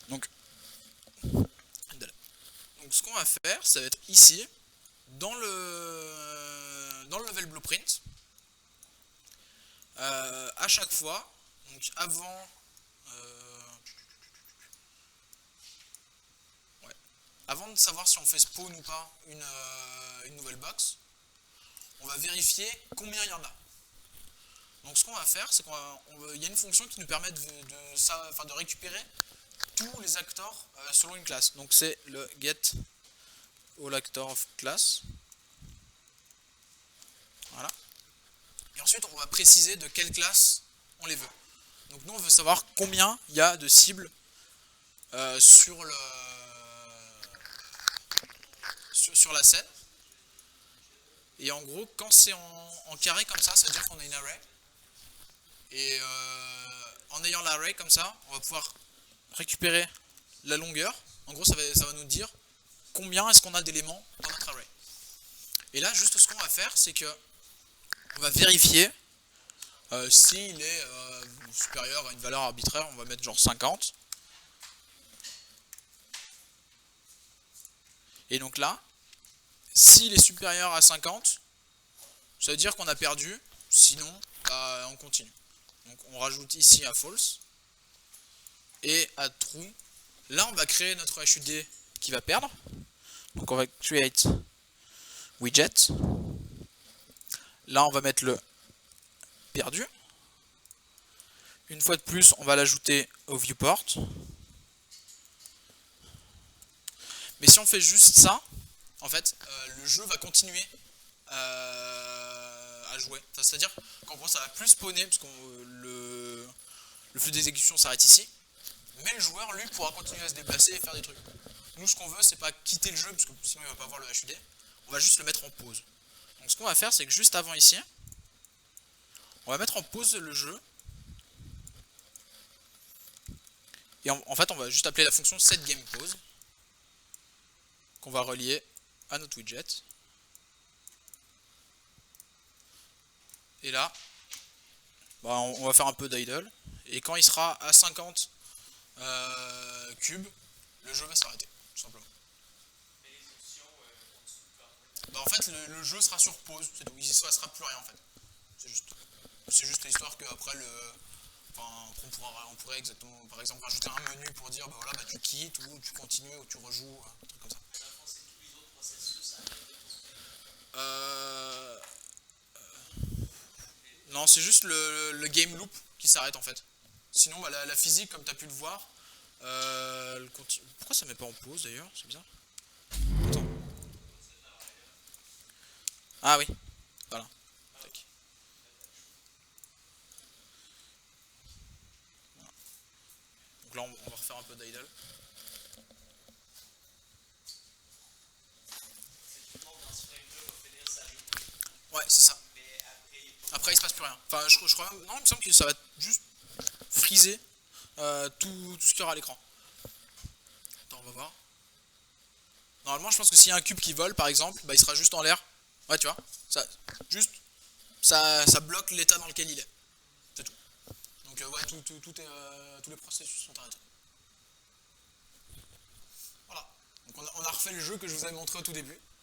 Donc ce qu'on va faire, ça va être ici, dans le level blueprint, à chaque fois, donc avant de savoir si on fait spawn ou pas une nouvelle box, on va vérifier combien il y en a. Donc ce qu'on va faire, c'est qu'il y a une fonction qui nous permet de récupérer tous les actors selon une classe. Donc c'est le get all actor of class. Voilà. Et ensuite on va préciser de quelle classe on les veut. Donc nous on veut savoir combien il y a de cibles sur la scène. Et en gros, quand c'est en carré comme ça veut dire qu'on a une array. Et en ayant l'array comme ça, on va pouvoir récupérer la longueur. En gros, ça va nous dire combien est-ce qu'on a d'éléments dans notre array. Et là, juste ce qu'on va faire, c'est que on va vérifier s'il est supérieur à une valeur arbitraire. On va mettre genre 50. Et donc là, s'il est supérieur à 50, ça veut dire qu'on a perdu. Sinon, bah, on continue. Donc on rajoute ici à false et à true. Là on va créer notre HUD qui va perdre. Donc on va create widget. Là on va mettre le perdu. Une fois de plus on va l'ajouter au viewport. Mais si on fait juste ça, en fait le jeu va continuer à jouer. C'est-à-dire qu'en gros ça va plus spawner parce que le flux d'exécution s'arrête ici. Mais le joueur lui pourra continuer à se déplacer et faire des trucs. Nous ce qu'on veut c'est pas quitter le jeu parce que sinon il va pas voir le HUD. On va juste le mettre en pause. Donc ce qu'on va faire c'est que juste avant ici, on va mettre en pause le jeu. Et en fait on va juste appeler la fonction setGamePause qu'on va relier à notre widget. Et là, bah, on va faire un peu d'idle. Et quand il sera à 50 cubes, le jeu va s'arrêter, tout simplement. Mais les options continuent quand même. Bah, en fait, le jeu sera sur pause, c'est tout. Il ne se passera plus rien en fait. C'est juste l'histoire qu'après on pourrait exactement, par exemple, rajouter un menu pour dire bah voilà, bah, tu quittes ou tu continues ou tu rejoues, un truc comme ça. Mais dans le fond, c'est tous les autres processus arrêtent de construire. Non, c'est juste le game loop qui s'arrête en fait. Sinon, bah, la physique, comme tu as pu le voir, pourquoi ça met pas en pause d'ailleurs? C'est bizarre. Attends. Ah oui, voilà. Tac. Voilà. Donc là, on va refaire un peu d'idle. C'est tout le monde dans ce frame-là va finir s'arrêter. Ouais, c'est ça. Mais Après, il se passe plus rien. Enfin, je crois même. Non, il me semble que ça va juste friser tout ce qu'il y aura à l'écran. Attends, on va voir. Normalement, je pense que s'il y a un cube qui vole, par exemple, bah, il sera juste en l'air. Ouais, tu vois, juste, ça bloque l'état dans lequel il est. C'est tout. Donc, ouais, tous les processus sont arrêtés. Voilà. Donc, on a refait le jeu que je vous avais montré au tout début.